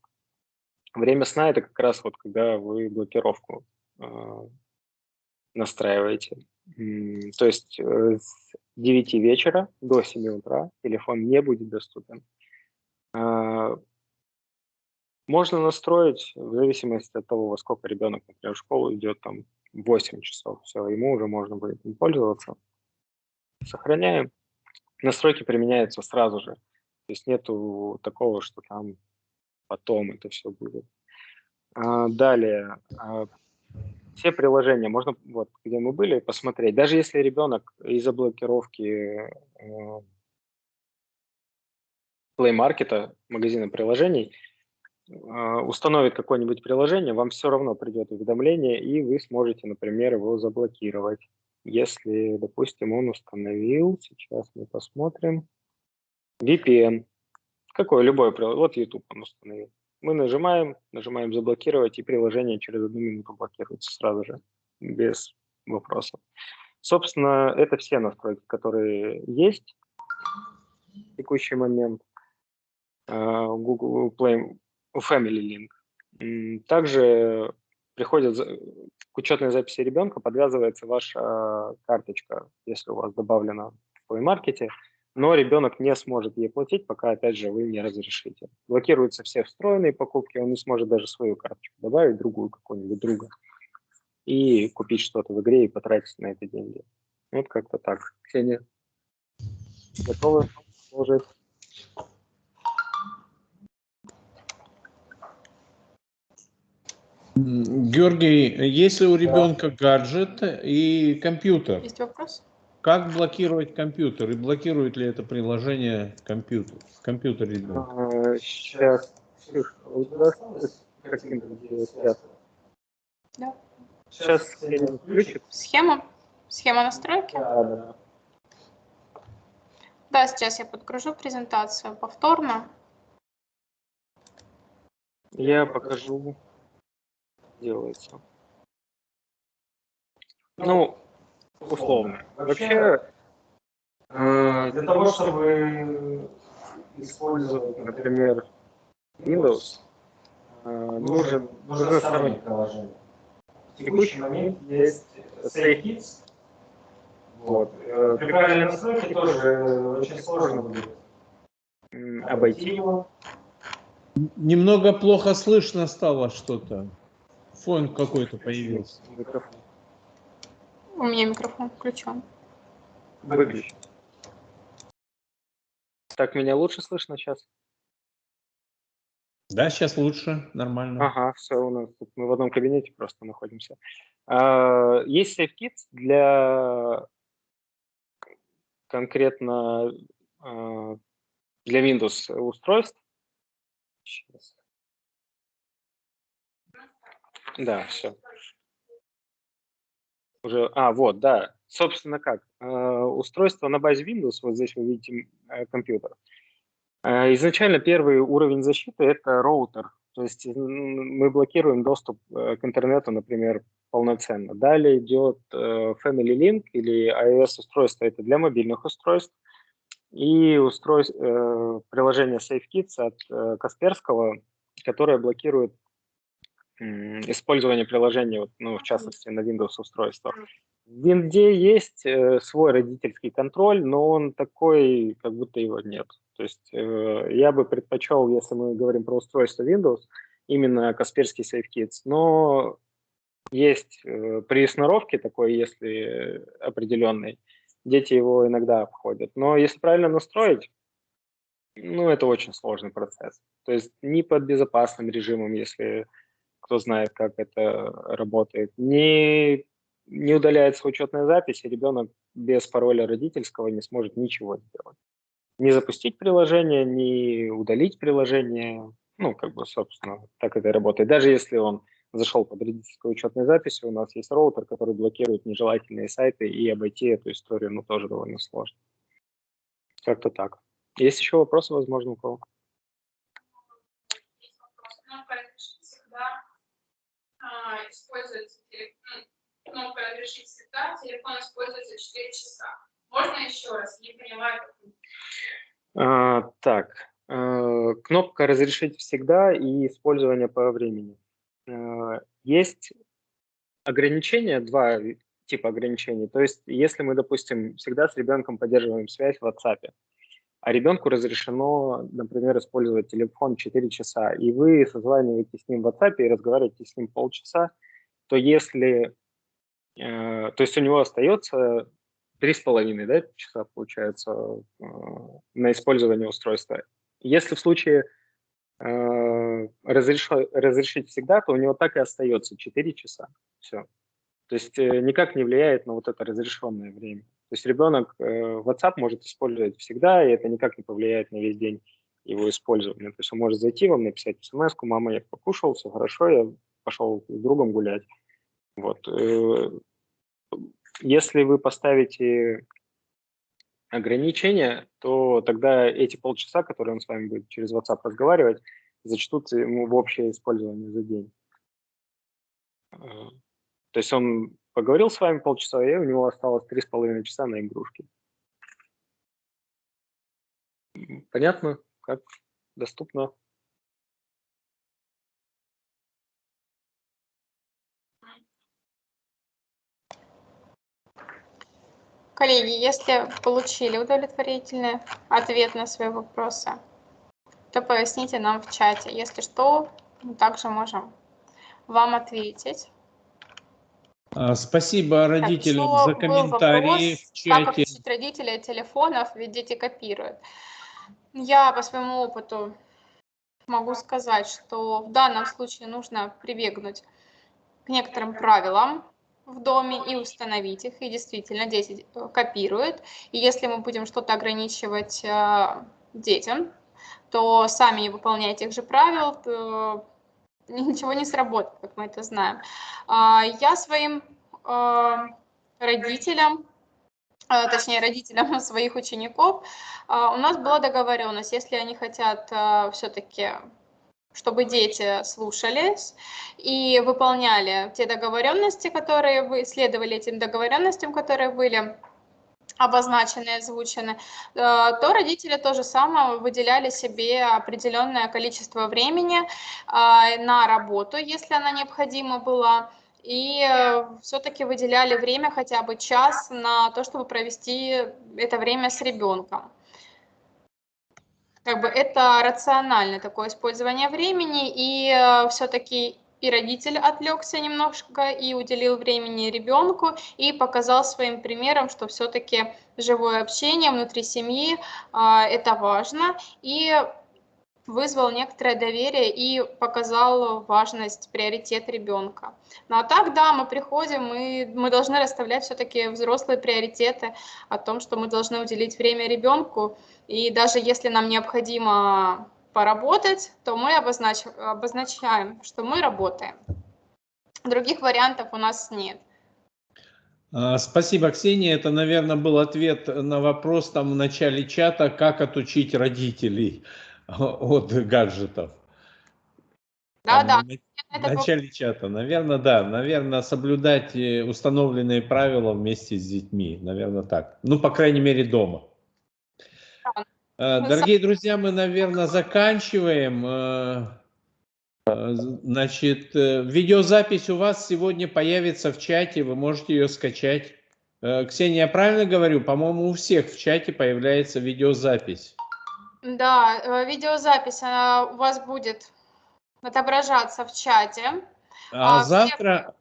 Время сна – это как раз вот когда вы блокировку настраиваете. То есть с 9 вечера до 7 утра телефон не будет доступен. Можно настроить в зависимости от того, во сколько ребенок, например, в школу идет, там 8 часов, все, ему уже можно будет им пользоваться. Сохраняем. Настройки применяются сразу же. То есть нету такого, что там потом это все будет. Далее. Все приложения можно, вот где мы были, посмотреть. Даже если ребенок из-за блокировки Play Market, магазина приложений, установит какое-нибудь приложение, вам все равно придет уведомление, и вы сможете, например, его заблокировать. Если, допустим, он установил, сейчас мы посмотрим, VPN. Какое? Любое приложение. Вот YouTube он установил. Мы нажимаем заблокировать, и приложение через 1 минуту блокируется сразу же, без вопросов. Собственно, это все настройки, которые есть в текущий момент. Google Play Family Link. Также приходит к учетной записи ребенка, подвязывается ваша карточка, если у вас добавлена в Play Market, но ребенок не сможет ей платить, пока, опять же, вы не разрешите. Блокируются все встроенные покупки, он не сможет даже свою карточку добавить, другую какую-нибудь друга. и купить что-то в игре и потратить на это деньги. Вот как-то так. Ксения, готовы продолжить? Георгий, если у ребенка гаджет и компьютер, Есть вопрос? как блокировать компьютер? И блокирует ли это приложение компьютер ребенка? Сейчас, Ксюша, у тебя осталась картинка, где связка? Да. Сейчас Ксения включит. Схема настройки? Да. Да, сейчас я подгружу презентацию повторно. Я покажу, делается. Ну, условно. Вообще, для того, чтобы использовать, например, Windows, нужно стороннее приложение. В текущий момент есть SafeKids. Вот. При правильной настройке тоже очень сложно будет обойти его. Немного плохо слышно стало что-то. Фон какой-то появился. Микрофон. У меня микрофон включен. Выключи. Так, меня лучше слышно сейчас? Да, сейчас лучше, нормально. Ага, все, у нас тут мы в одном кабинете просто находимся. Есть SafeKids для конкретно для Windows устройств. Сейчас. Да, все. Уже, вот, да. Собственно, как? Устройство на базе Windows, вот здесь вы видите компьютер. Изначально первый уровень защиты – это роутер. То есть мы блокируем доступ к интернету, например, полноценно. Далее идет Family Link или iOS-устройство, это для мобильных устройств. И приложение SafeKids от Касперского, которое блокирует использование приложения, в частности, на Windows-устройствах. В Винде есть свой родительский контроль, но он такой, как будто его нет. То есть я бы предпочел, если мы говорим про устройство Windows, именно Касперский SafeKids. Но есть при сноровке такой, если определенной, дети его иногда обходят. Но если правильно настроить, это очень сложный процесс. То есть не под безопасным режимом, если кто знает, как это работает, не удаляется учетная запись, и ребенок без пароля родительского не сможет ничего сделать. Не запустить приложение, не удалить приложение. Собственно, так это и работает. Даже если он зашел под родительской учетной записью, у нас есть роутер, который блокирует нежелательные сайты, и обойти эту историю, тоже довольно сложно. Как-то так. Есть еще вопросы, возможно, у кого? Используется кнопка «Разрешить всегда», телефон используется 4 часа. Можно еще раз? Не понимаю. Кнопка «Разрешить всегда» и использование по времени. Есть ограничения, два типа ограничений. То есть, если мы, допустим, всегда с ребенком поддерживаем связь в WhatsApp, а ребенку разрешено, например, использовать телефон 4 часа, и вы созваниваетесь с ним в WhatsApp и разговариваете с ним полчаса, то если, то есть у него остается 3,5 часа, получается, на использование устройства. Если в случае разрешить всегда, то у него так и остается 4 часа. Все. То есть никак не влияет на вот это разрешенное время. То есть ребенок WhatsApp может использовать всегда, и это никак не повлияет на весь день его использования. То есть он может зайти вам, написать смс-ку: «Мама, я покушал, все хорошо, я пошел с другом гулять». Вот. Если вы поставите ограничения, то тогда эти полчаса, которые он с вами будет через WhatsApp разговаривать, зачтутся ему в общее использование за день. То есть он поговорил с вами полчаса, и у него осталось 3,5 часа на игрушки. Понятно? Как доступно? Коллеги, если получили удовлетворительный ответ на свои вопросы, то поясните нам в чате. Если что, мы также можем вам ответить. Спасибо родителям за Еще был комментарии вопрос, в как чате. отучить родителей от телефонов, ведь дети копируют. Я по своему опыту могу сказать, что в данном случае нужно прибегнуть к некоторым правилам в доме и установить их. И действительно, дети копируют. И если мы будем что-то ограничивать детям, то сами не выполняя тех же правил, то ничего не сработает, как мы это знаем. Я своим родителям, точнее родителям своих учеников, у нас была договоренность, если они хотят все-таки, чтобы дети слушались и выполняли те договоренности, которые следовали этим договоренностям, которые были обозначены, озвучены, то родители то же самое выделяли себе определенное количество времени на работу, если она необходима была, и все-таки выделяли время, хотя бы час, на то, чтобы провести это время с ребенком. Как бы это рациональное такое использование времени, и все-таки и родитель отвлекся немножко и уделил времени ребенку, и показал своим примером, что все-таки живое общение внутри семьи это важно, и вызвал некоторое доверие и показал важность, приоритет ребенка. Ну а так, да, мы приходим, и мы должны расставлять все-таки взрослые приоритеты о том, что мы должны уделить время ребенку, и даже если нам необходимо поработать, то мы обозначаем, что мы работаем. Других вариантов у нас нет. Спасибо, Ксения. Это, наверное, был ответ на вопрос там в начале чата, как отучить родителей от гаджетов. Да, да. В начале чата. Наверное, да. Наверное, соблюдать установленные правила вместе с детьми. Наверное, так. Ну, по крайней мере, дома. Дорогие друзья, мы, наверное, заканчиваем. Значит, видеозапись у вас сегодня появится в чате, вы можете ее скачать. Ксения, я правильно говорю? По-моему, у всех в чате появляется видеозапись. Да, видеозапись у вас будет отображаться в чате. Завтра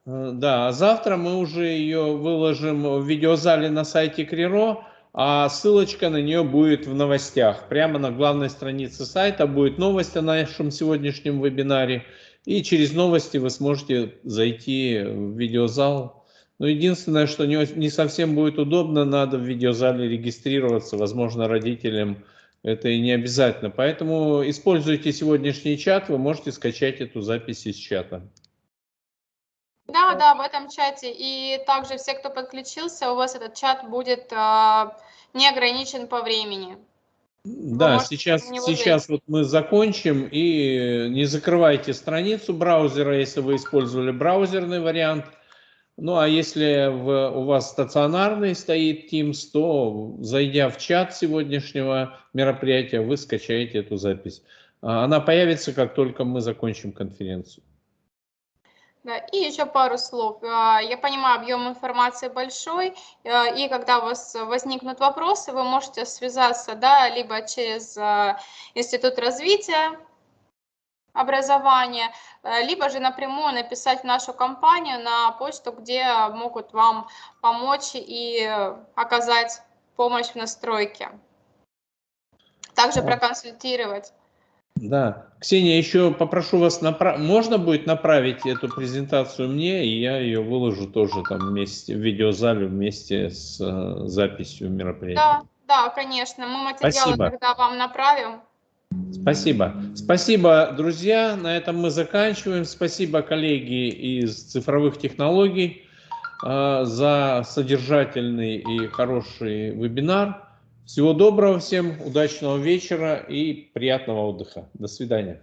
мы уже ее выложим в видеозале на сайте Криро, а ссылочка на нее будет в новостях. Прямо на главной странице сайта будет новость о нашем сегодняшнем вебинаре, и через новости вы сможете зайти в видеозал. Но единственное, что не совсем будет удобно, надо в видеозале регистрироваться, возможно, родителям это и не обязательно. Поэтому используйте сегодняшний чат, вы можете скачать эту запись из чата. Да, да, в этом чате. И также все, кто подключился, у вас этот чат будет не ограничен по времени. Да, сейчас вот мы закончим, и не закрывайте страницу браузера, если вы использовали браузерный вариант. Ну, а если у вас стационарный стоит Teams, то, зайдя в чат сегодняшнего мероприятия, вы скачаете эту запись. Она появится, как только мы закончим конференцию. Да, и еще пару слов. Я понимаю, объем информации большой, и когда у вас возникнут вопросы, вы можете связаться, да, либо через Институт развития образования, либо же напрямую написать в нашу компанию на почту, где могут вам помочь и оказать помощь в настройке. Также проконсультировать. Да. Ксения, еще попрошу вас, можно будет направить эту презентацию мне, и я ее выложу тоже там вместе, в видеозале вместе с записью мероприятия. Да, да, конечно. Мы материалы тогда вам направим. Спасибо. Спасибо, друзья. На этом мы заканчиваем. Спасибо, коллеги из цифровых технологий, за содержательный и хороший вебинар. Всего доброго всем, удачного вечера и приятного отдыха. До свидания.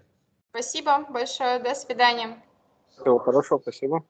Спасибо большое, до свидания. Всего хорошего, спасибо.